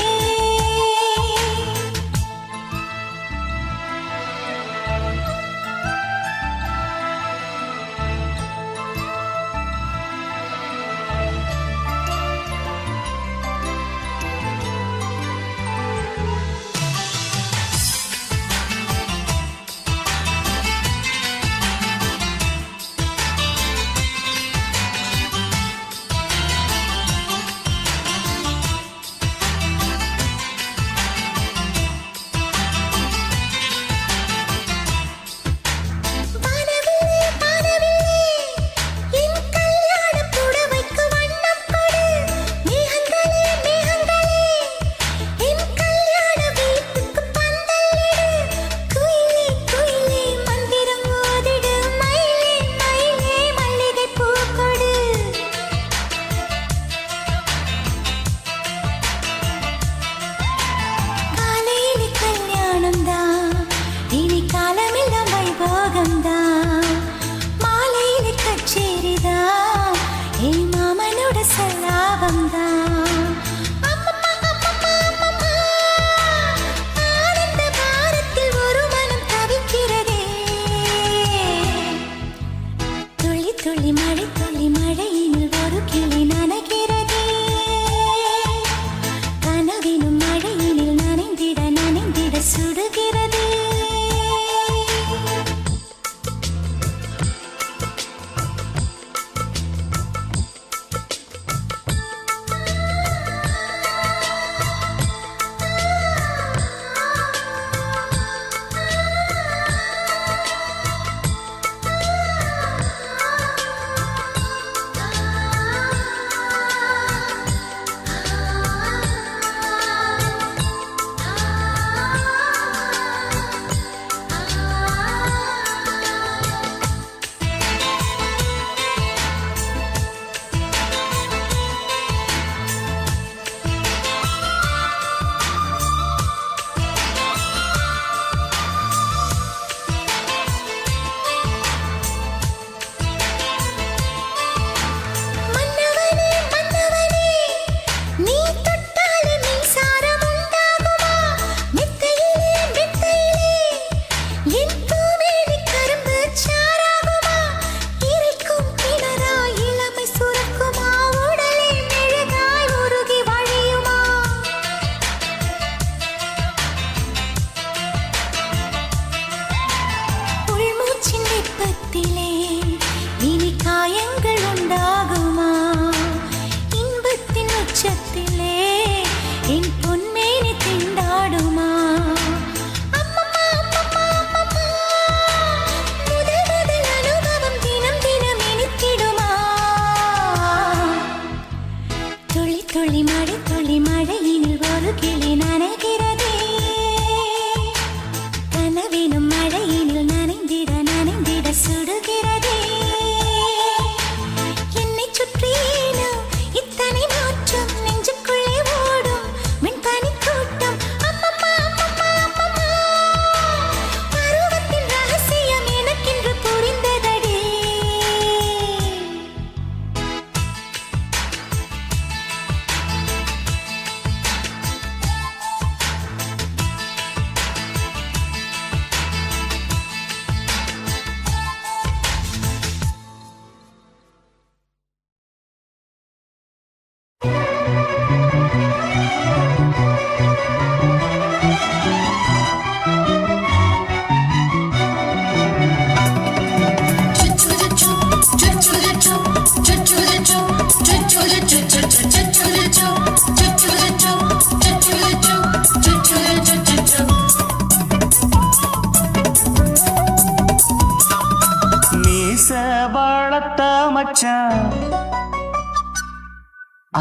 மீச வளர்த்த மச்சான்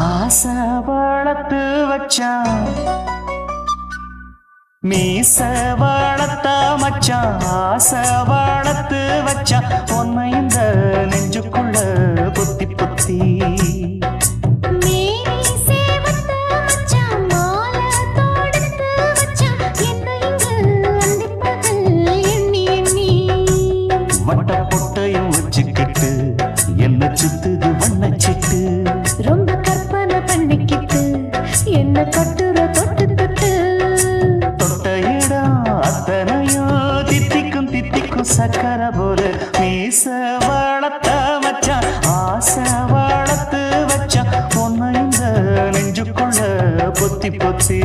ஆசை வளர்த்து வச்சான் மீச வளர்த்த மச்சான் ஆசை வளர்த்து வச்சான் உன்னை இந்த நெஞ்சுக்குள்ள புத்தி புத்தி மேனி சேவத்த மச்சான் மாலை தொடுத்து வச்சான் என்னை இங்கு அந்திப்பகல் எண்ணி எண்ணி வட்ட பொட்டையும் வச்சுக்கிட்டு என்ன சுத்துது வண்ணச்சிட்டு ரொம்ப கற்பனை பண்ணிக்கிட்டு என்ன கட்டுற தொட்டு தொட்டு தொட்ட இடம் அத்தனையோ தித்திக்கும் தித்திக்கும் சக்கரை போல மீச வளர்த்த மச்சான் ஆசை வளர்த்து வச்சான் உன்னை இந்த நெஞ்சுக்குள்ள பொத்தி பொத்தி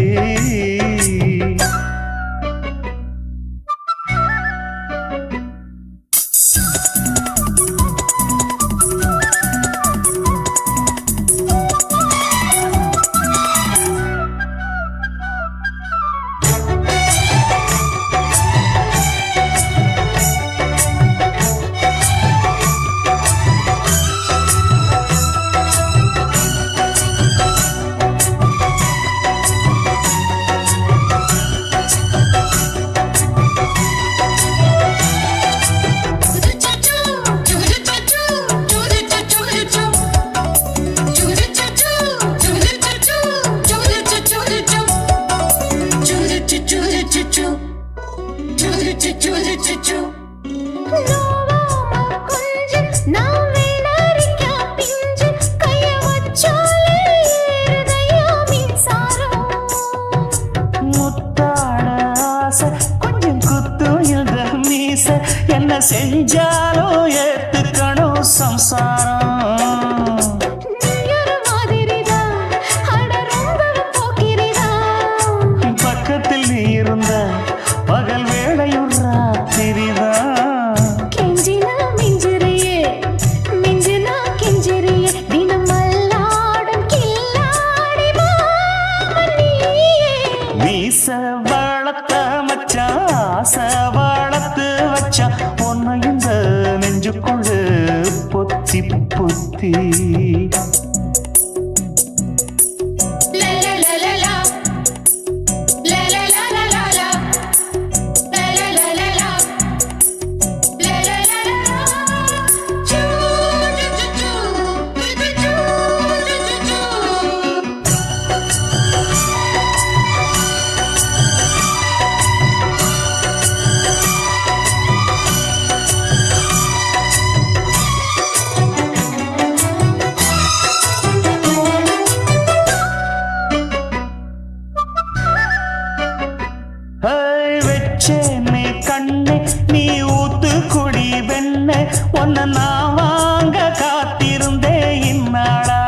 கொஞ்சம் குத்தும் இந்த மீச என்ன செஞ்சாலும் ஏத்துக்கணும் சம்சாரம் பக்கத்தில் நீ இருந்த பகல் வேளையும் ராத்திரிதான் கெஞ்சினா மிஞ்சிறியே மிஞ்சினா கெஞ்சிறியே தினமல்லாடும் கில்லாடி மாமணியே மீச வளர்த்த மச்சான் ஆசை வளர்த்து வச்சான் உன்னை இந்த நெஞ்சுக்குள்ள பொத்தி பொத்தி வெச்சேனே கண்ணே நீ ஊத்து குடி வெண்ண உன்னை நான் வாங்க காத்திருந்தே இந்நாளா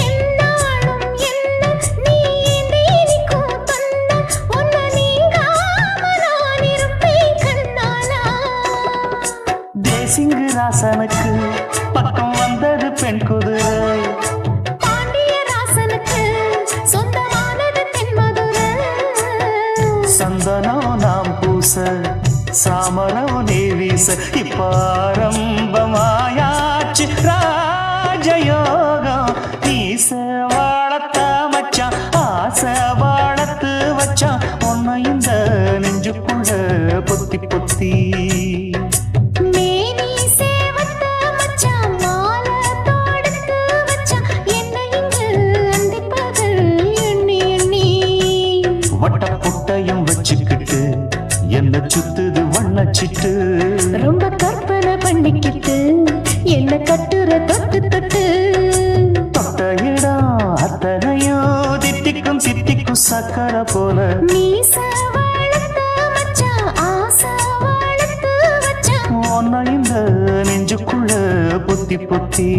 என்னாலும் என்ன நீ நீக்கும் தந்த உன்னை நீங்காம நான் இருப்பேன் கண்ணாலா தேசிங்கு ராசனுக்கு பக்கம் வந்தது பெண் குதிரை பாண்டிய ராசனுக்கு சொந்தமானது தென்மதுரை சந்தனம் நாம் பூச சாமரம் நீ வீச இப்பாரம்பமாயாச்சு ராஜயோகம் ஈச வாழத்த மச்சான் ஆசை வாழத்து வச்சான் உன்னை இந்த நெஞ்சுக்குள்ள பொத்தி பொத்தி மேனி சேவத்த மச்சான் மாலை தொடுத்து வச்சான் என்னை இங்கு அந்திப்பகல் எண்ணி எண்ணி வட்ட புட்டையும் வச்சுக்கிட்டு என்ன சுத்துது வண்ணச்சிட்டு ரொம்ப கற்பனை பண்ணிக்கிட்டு என்ன கட்டுற தொட்டு தொட்டு தொட்ட இடம் அத்தனையோ தித்திக்கும் தித்திக்கும் சக்கரை போல மீச வளர்த்த மச்சான் ஆசை வளர்த்து வச்சான் உன்னை இந்த நெஞ்சுக்குள்ள பொத்தி பொத்தி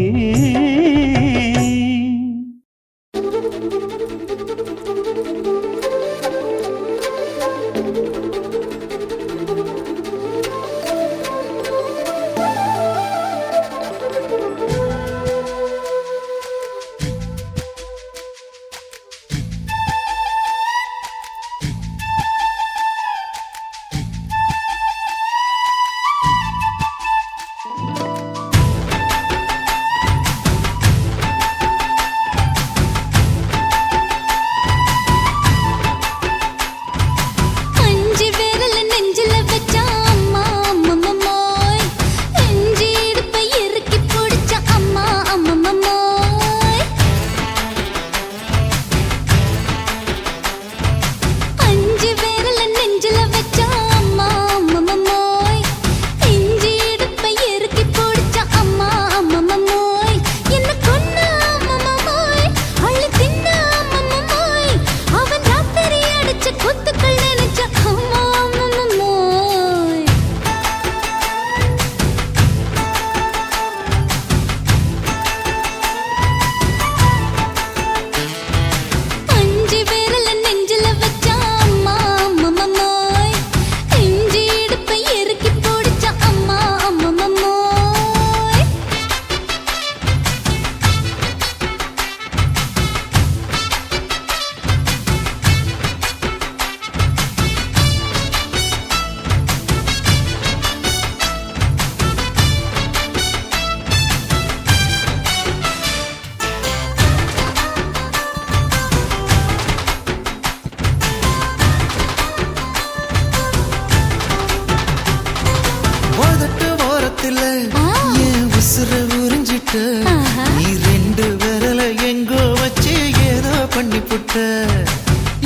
புட்ட நீ ரெண்டு விரல எங்கோ வச்சு ஏதோ பண்ணி புட்ட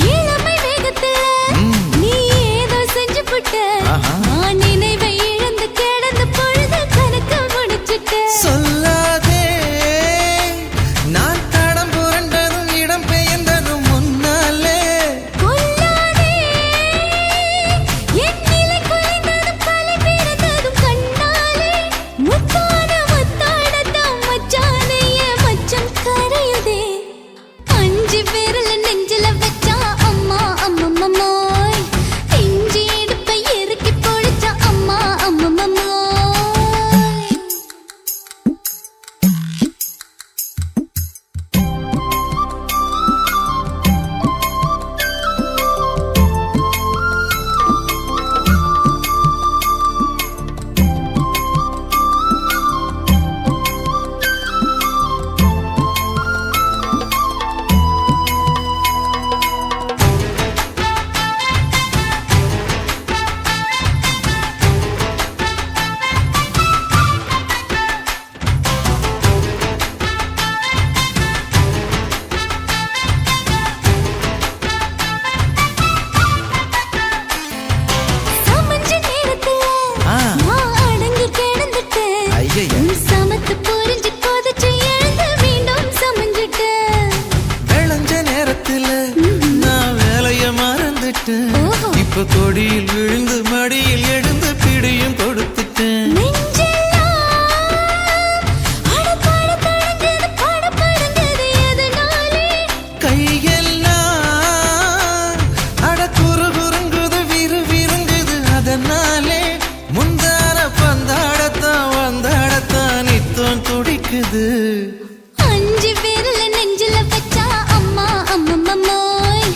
இளமை வேகத்துல நீ ஏதோ செஞ்சு புட்ட நான் நினைவை இழந்து கிடந்து பொழுது கணக்கு முடிச்சிட்ட சொல்லாதே நான் தடம் புரண்டதும் இடம் பெயர்ந்ததும் முன்னாலே கொல்லாதே என் நிலை குலைந்ததும் தலை பிறந்ததும் கண்ணாலே முத்தான முத்தாடத்தான் மச்சானே என் மச்சம் கரையுதே அஞ்சு விரல நெஞ்சில வச்சா அம்மா அம்மம்மோய் இஞ்சி இடுப்பை இறுக்கி பொழிச்சா அம்மா அம்மம்மோய் சமஞ்ச நேரத்துல நான் அடங்கி கிடந்துட்டேன் ஐயைய. நீ சமத்து புரிஞ்சு கொதிச்சு எழுந்து மீண்டும் சமஞ்சிட்டேன் விளைஞ்ச நேரத்துல நான் வேலைய மறந்துட்டேன் ஓஹோ. இப்ப கொடியில் விழுந்து மடியில் எழுந்து பிடியும் கொடுத்துட்டேன் நெஞ்செல்லாம் அடப்பாட தடஞ்சது படபடந்தது எதனாலே கையெல்லாம் அட குறு குறுங்குது விறுங்குது அதனாலே முந்தான பந்தாடத்தான் வந்தாடத்தான் நித்தம் துடிக்குது அஞ்சு விரல நெஞ்சில வச்சா அம்மா அம்மம்மோய்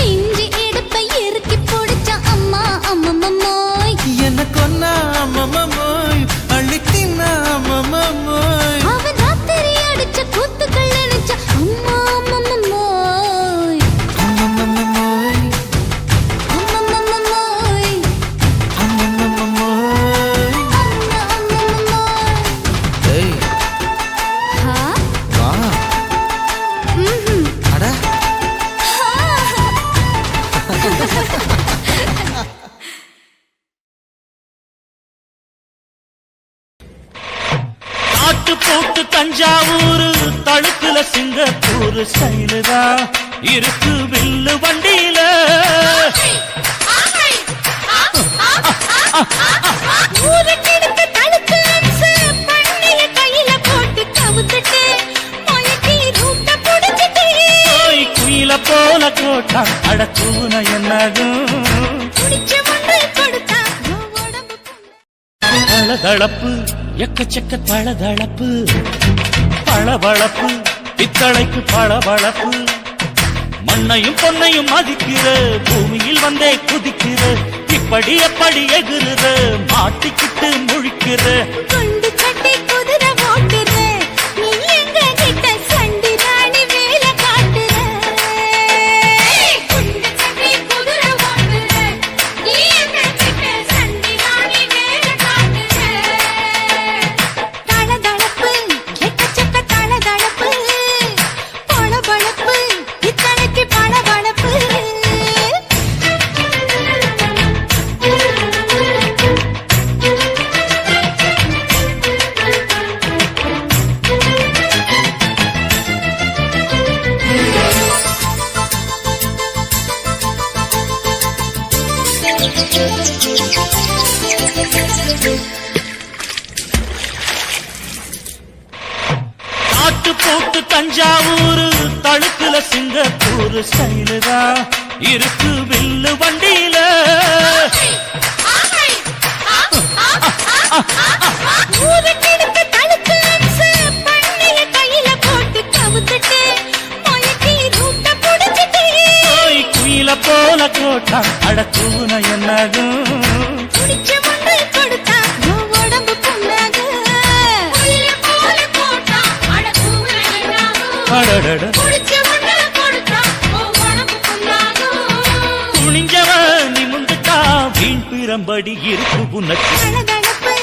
இஞ்சி இடுப்பை இறுக்கி பொடிச்சா அம்மா அம்மம்மோய் என்ன கொன்னா அம்மம்மோய் அள்ளி தின்னா அம்மம்மோய் அவன் ராத்திரி அடிச்ச கூத்துக்கள் நினைச்ச அம்மா அம்மம்மோய் அம்மம்மோய் அம்மம்மோய் அம்மம்மோய் அம்மா அம்மம்மோய் ஏய் ஹா வா ம்ஹும் அட ஆட்டு போட்டு தஞ்சாவூர் தழுக்குல சிங்கப்பூர் ஸ்டைலு தான் இருக்கு வில்லு வண்டியில ஊருக்கெடுத்து தடுத்து அம்சு பண்ணிய கையில போட்டு கவுத்துட்டு மயக்கி ரூட்ட புடிச்சிட்டு போய் குயில போல கோட்டா அடக்கூன என்னதும் குடிச்ச மண்ணை கொடுத்தா உடம்பு தளதளப்பு எக்கச்சக்க தளதளப்பு பளபளப்பு பித்தளைக்கு பளபளப்பு மண்ணையும் பொன்னையும் மதிக்கிற பூமியில் வந்தே குதிக்கிற இப்படி எப்படி எகுறுற மாட்டிக்கிட்டு முழிக்கிற குண்டு சட்டி குதிரை ஓட்டுற நீ எங்க கிட்ட சண்டி ராணி வேலை காட்டுற குண்டு சட்டி குதிரை ஓட்டுற நீ எங்க கிட்ட சண்டி ராணி வேலை காட்டுற தளதளப்பு எக்கச்சக்க தளதளப்பு பளபளப்பு இத்தனைக்கு பளபளப்பு ஆட்டு போட்டு தஞ்சாவூர் தழுக்குல சிங்கப்பூர் ஸ்டைலு தான் இருக்கு வில்லு வண்டியில ஊருக்கெடுத்து தடுத்து அம்சு பண்ணிய கையில போட்டு கவுத்துட்டு மயக்கி ரூட்ட புடிச்சிட்டு போய் குயில போல கோட்டா அடக்கூன என்னதும் குடிச்ச மண்ணை கொடுத்தா உடம்பு புண்ணாக குயில போல போட்டா அடக்கூன என்னாகும் அடடட குடிச்ச மண்ணை கொடுத்தா உடம்பு புண்ணாக துணிஞ்சவன் நிமிந்துட்டா வீண் பிறம்படி இருக்கு உனக்கு தளதளப்பு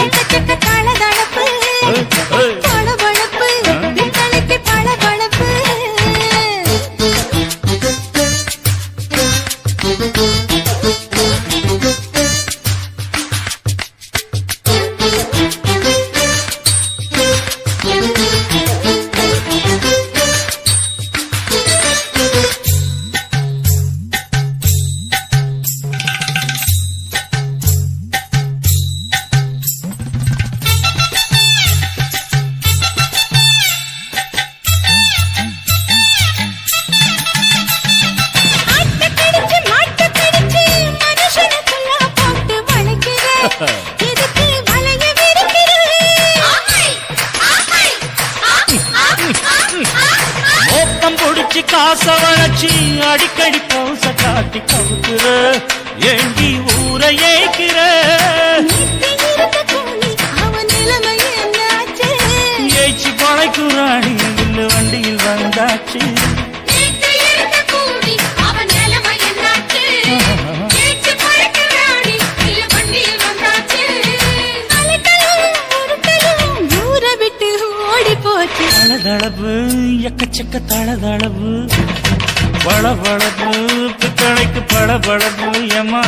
எக்கச்சக்க தளதளப்பு ஏய், ஏய். பளபளப்பு காச வளர்ச்சி அடிக்கடி பௌச காட்டி கவுக்குற ஏண்டி ஊரை ஏய்க்கிற ஏய்ச்சி பழைக்குறாடி இல்ல வண்டியில் வந்தாச்சு தளதளவு எக்கச்சக்க தளதளவு பளபளப்பு பித்தளைக்கு பளபளப்பு ஏமா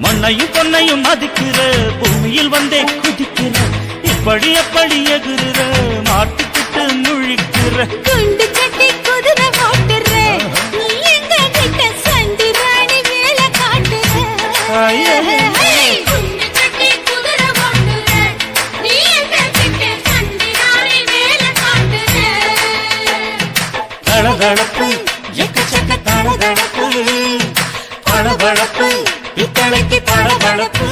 மண்ணையும் பொன்னையும் மதிக்கிற பூமியில் வந்தே குதிக்கிற இப்படி எப்படி எகுற மாட்டுக்கிட்டு முழிக்கிற குண்டு சட்டி குதிரை ஓட்டுற நீ எங்க கிட்ட சண்டி ராணி வேலை காட்டுற குண்டு சட்டி குதிரை ஓட்டுற நீ எங்க கிட்ட சண்டி ராணி வேலை காட்டுற தளதளப்பு எக்கச்சக்க தளதளப்பு பளபளப்பு பித்தளைக்கு பளபளப்பு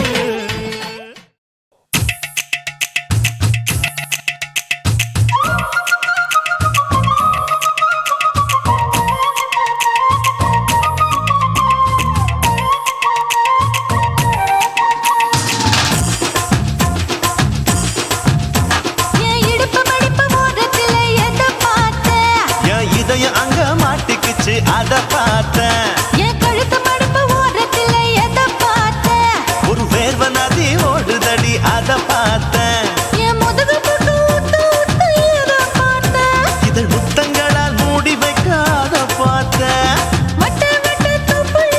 அத பார்த்தேன் என் கழுத்து மடுப்பு ஓரத்துல எதை பார்த்தேன் ஒரு வேர்வ நதி ஓடுதடி அத பார்த்தேன் என் முதுகு புட்டு ஊத்து ஊத்து எதை பார்த்தேன் இதழ் முத்தங்களால் மூடி வைக்க அத பார்த்தேன் வட்ட வட்ட துப்புல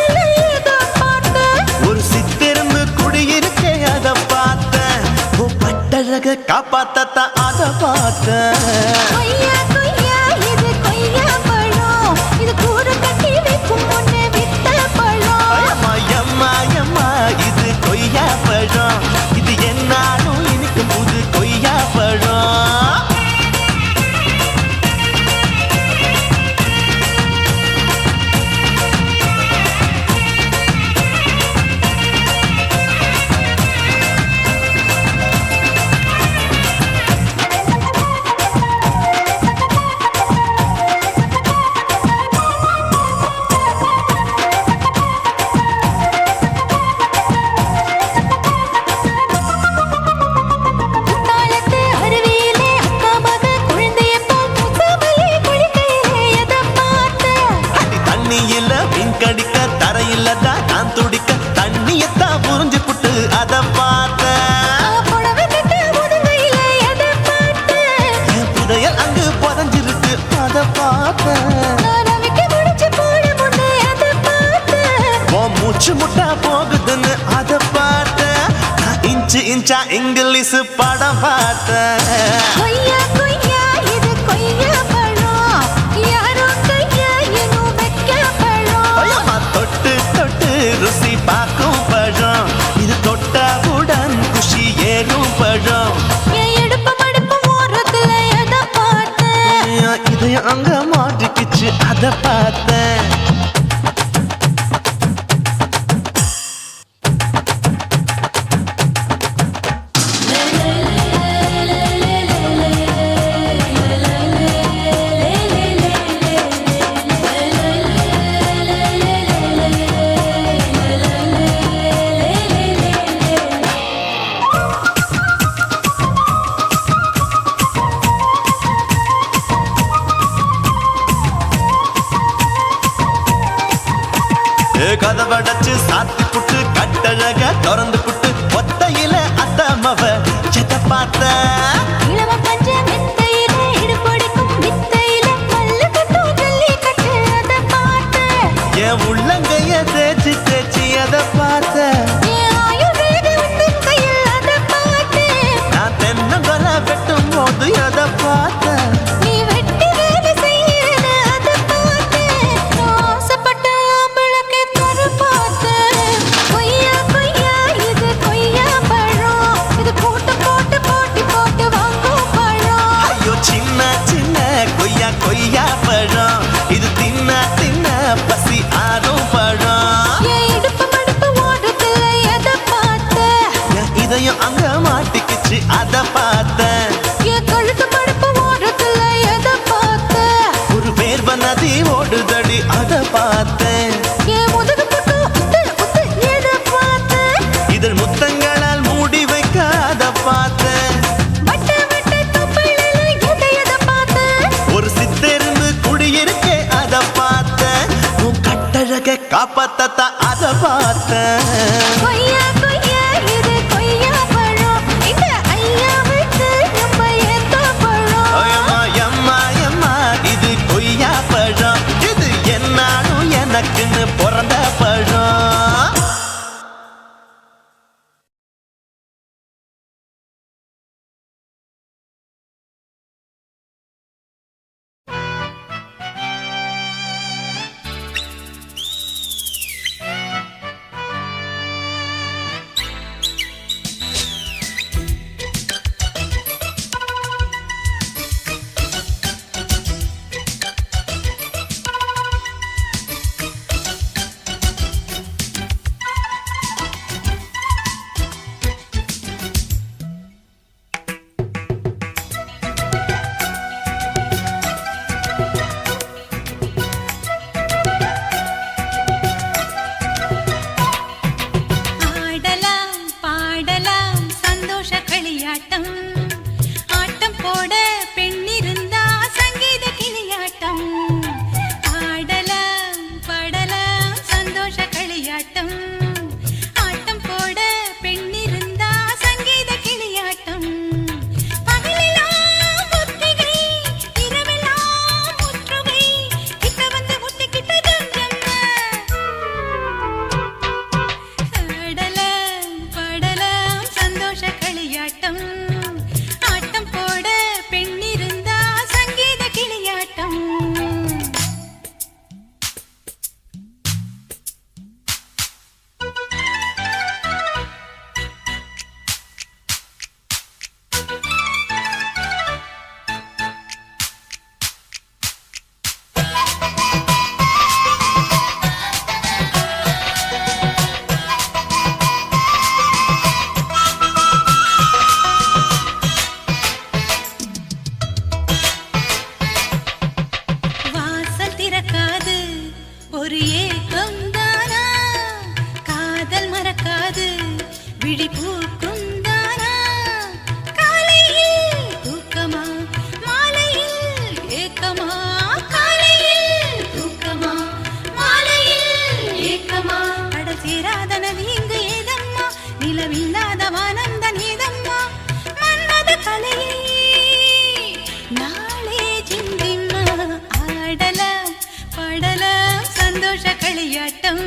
எதை பார்த்தேன் ஒரு சித்திருந்து குடியிருக்க அத பார்த்தேன் ஓ பட்டழக காப்பாத்தத்தான் அத பார்த்தேன் கொய்யா கொய்யா இது கொய்யா பழம் இது கூற கட்டி வைக்கும் முன்னே வித்த பழம் அம்மா இது கொய்யா பழம் இது என்னாலும் இனிக்கும் புது கொய்யா பழம் குத்தாலத்து அருவியிலே அக்கா மக குழந்தைய போல் முசாமலே குளிக்கையிலே எதை பார்த்தேன் அடி தண்ணியில மீன் கடிக்க தரையில தான் நான் துடிக்க தண்ணியத்தான் புரிஞ்சு புட்டு அத பார்த்தேன் புடவை கட்ட முதுகையிலே எதை பார்த்தேன் என் புதையல் அங்கு புதஞ்சிருக்கு அத பார்த்தேன் நான் அவிக்க முடிச்சு போட முன்னே எதை பார்த்தேன் உன் மூச்சு முட்டா போகுதுன்னு அத பார்த்தேன் நான் இன்ச்சு இன்ச்சா இங்கிலீஷ் படம் பார்த்தேன் கொய்யா கொய்யா இது கொய்யா பழம் யாரோ கையா இன்னும் வைக்க பழம் ஐயம்மா தொட்டு தொட்டு ருசி பார்க்கும் பழம் இது தொட்டாவுடன் குஷி ஏறும் பழம் என் இடுப்பு மடுப்பு ஓரத்துல எதை பார்த்தேன் என் இதயம் அங்க மாட்டிக்கிச்சு அத பார்த்தேன் கதவடைச்சு சாத்தி புட்டு கட்டழக திறந்து புட்டு ஒத்தையில அத்தமவ செத்த பார்த்த இளவ பஞ்ச மெத்தையிலே இடுப்பொடிக்கும் வித்தையில மல்லு கட்டும் ஜல்லி கட்டு அதை பார்த்தேன் என் உள்ளங்கைய தேய்ச்சி தேய்ச்சி அத பார்த்த என் ஆயுர்வேத உந்தன் கையில் அதை பார்த்தேன் நான் தென்னங்கொலை வெட்டும் போது அத பார்த்த நீ வெட்டி வேலை செய்யறது அதை பார்த்தேன் நான் ஆசைப்பட்ட ஆம்பளுக்கு தர பார்த்தேன் கொய்யா கொய்யா இது கொய்யா பழம் இது போட்டு போட்டு போட்டி போட்டு வாங்கும் பழம் ஐயோ சின்ன சின்ன கொய்யா கொய்யா பழம் இது தின்ன தின்ன பசி ஆறும் பழம் என் இடுப்பு மடுப்பு ஓடுத்துல எதை பார்த்தேன் என் இதயம் அங்க மாட்டிக்கிச்சு அத பார்த்தேன் காப்பாத்தத்தா அத பார்த்தேன். கொய்யா கொய்யா இது கொய்யா பழம் இந்த ஐயாவுக்கு நம்ம ஏத்த பழம். எம்மா எம்மா எம்மா இது கொய்யா பழம், இது என்னாலும் எனக்குன்னு பிறந்த பழம். ஆடலாம் பாடலாம் சந்தோஷ களியாட்டம் ஆட்டம் போட பெண்ணிருந்தா சங்கீத கிளியாட்டம். ஆடலாம் பாடலாம் சந்தோஷ களியாட்டம் ஆட்டம் போட பெண்ணிருந்தா சங்கீத கிளியாட்டம். பகலெல்லாம் ஒத்திகை இரவெல்லாம் முற்றுகை கிட்ட வந்து முட்டிக்கிட்ட ஜம்ஜம். ஆடலாம் பாடலாம் சந்தோஷ களியாட்டம் ஆட்டம் போட பெண்ணிருந்தா சங்கீத கிளியாட்டம். வாசல் திறக்காது ஒரு ஏக்கம் தானா, காதல் மறக்காது விழி பூக்கும் தானா. காலையில் தூக்கமா மாலையில் ஏக்கமா, காலையில் தூக்கமா மாலையில் ஏக்கமா. கடல் சேராத நதி இங்கு ஏதம்மா, நிலவில்லாத வானம் தான் ஏதம்மா. மன்மத கலையை நாளே சிந்திம்மா. ஆடலாம் பாடலாம் சந்தோஷ களியாட்டம்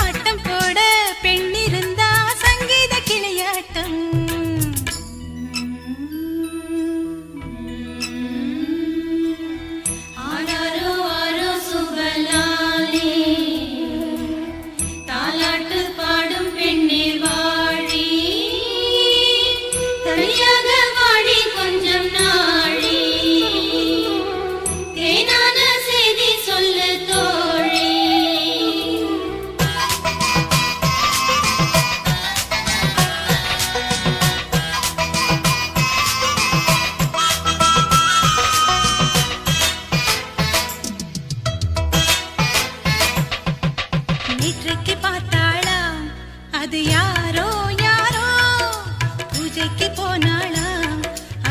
ஆட்டம் போட பெண்ணிருந்தா சங்கீத கிளியாட்டம். ஆராரோ ஆரோ சுபலாலே தாலாட்டு பாடும் பெண்ணீர் வாழி தனியாக வாடி கொஞ்சம் நாழி தேனான செய்தி சொல்லு தோழி. நேற்றைக்கு பார்த்தாளா அது யாரோ யாரோ, பூஜைக்கு போனாளா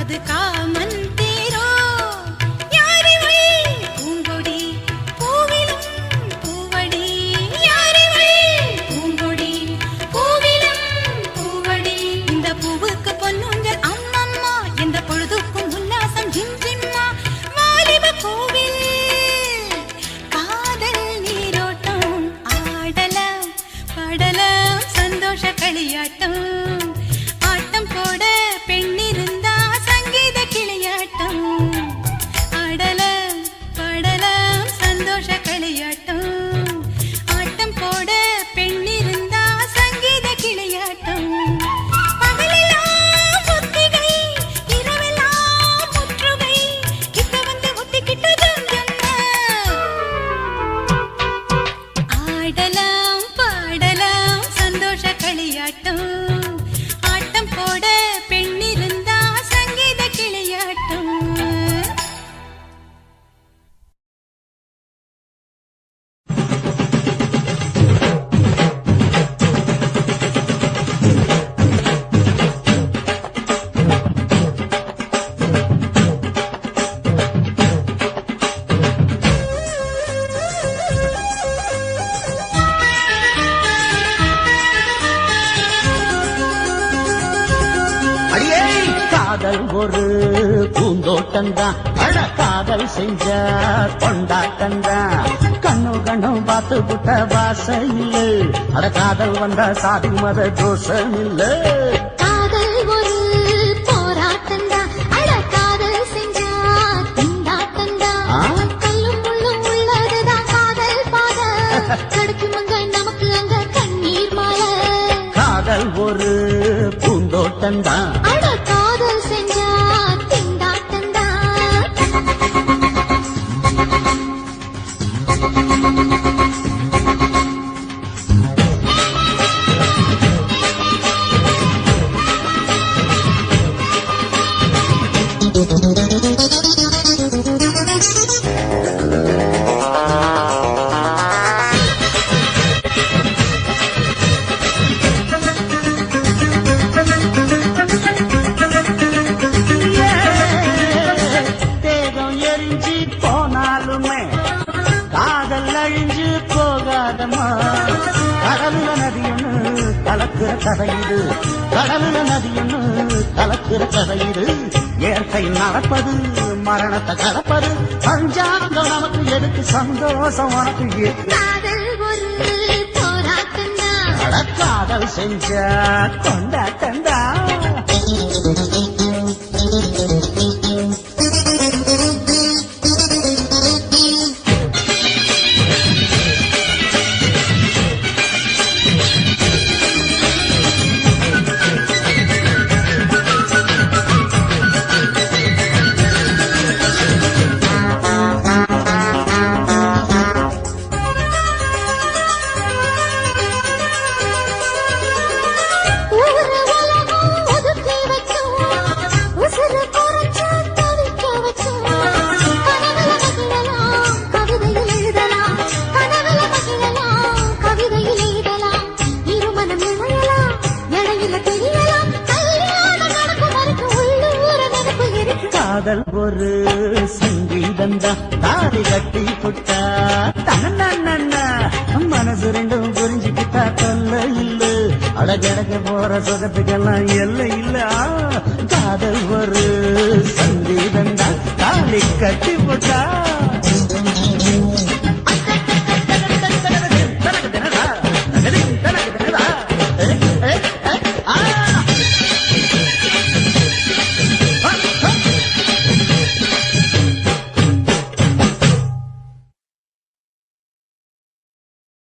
அது காமன் தேரோ. யாரிவள் பூங்கொடி பூவிலும் பூவடி, யாரிவள் பூங்கொடி பூவிலும் பூவடி. இந்த பூவுக்கு பொன்னுஞ்சல் அம்மம்மா, இந்த பொழுதுக்கும் உல்லாசம் ஜிம் ஜிம்மா. வாலிப கோவில் காதல் நீரோட்டம். ஆடலாம் பாடலாம் சந்தோஷ களியாட்டம் ஆட்டம் போட பெண்ணிருந்தா சங்கீத கிளியாட்டம். ஆடலாம் பாடலாம் சந்தோஷ களியாட்டம் ஆட்டம் போட பெண்ணிருந்தா சங்கீத கிளியாட்டம். பகலெல்லாம் ஒத்திகை இரவெல்லாம் காதல் ஒரு பூந்தோட்டம்தான் அட காதல் செஞ்ச கொண்டாட்டம்தான் கண்ணு கண்ணும் பார்த்து புட்ட வாசம் இல்ல அட காதல் வந்தா சாதி மத தோஷம் இல்ல காதல் ஒரு போராட்டம்தான் அட காதல் செஞ்சா திண்டாட்டம்தான் கல்லும் முள்ளும் உள்ளதுதான் காதல் பாத கிடைக்கும் அங்க நமக்கு அங்க கண்ணீர் மாலை காதல் ஒரு பூந்தோட்டம்தான் அட காதல் செஞ்சா திண்டாட்டம்தான் தேகம் எரிஞ்சு போனாலுமே காதல் அழிஞ்சு போகாதமா கடலுல நதியொன்னு கலக்குற கதையுது கடலுல நதியொன்னு கலக்குற கதையுது இயற்கை நடப்பது மரணத்தை கலப்பது பஞ்சாங்கம் நமக்கு எதுக்கு சந்தோஷம் உனக்கு எதுக்கு காதல் ஒரு போராட்டம்தான் அட காதல் செஞ்ச கொண்டாட்டந்தா ஊரு உலகம் ஒதுக்கி வைக்கும் உசுறு குறைச்சு தவிக்க வைக்கும் கனவுல மகிழலாம் கவிதையில் எழுதலாம் கனவுல மகிழலாம் கவிதையில் எழுதலாம் இருமனம் இழையலாம் இடையில தெரியலாம் கல்யாணம் நடக்கும் வரைக்கும் உள்ளூர நடப்பு இருக்கு காதல் ஒரு சங்கீதந்தா தாடி கட்டி புட்டா தன்னா மனசு ரெண்டும் புரிஞ்சுக்கிட்டா தொல்ல இல்ல அழகடக்க போற சுகத்துக்கெல்லாம் எல்லை இல்ல காதல் ஒரு சங்கீதந்தா தாடி கட்டி புட்டா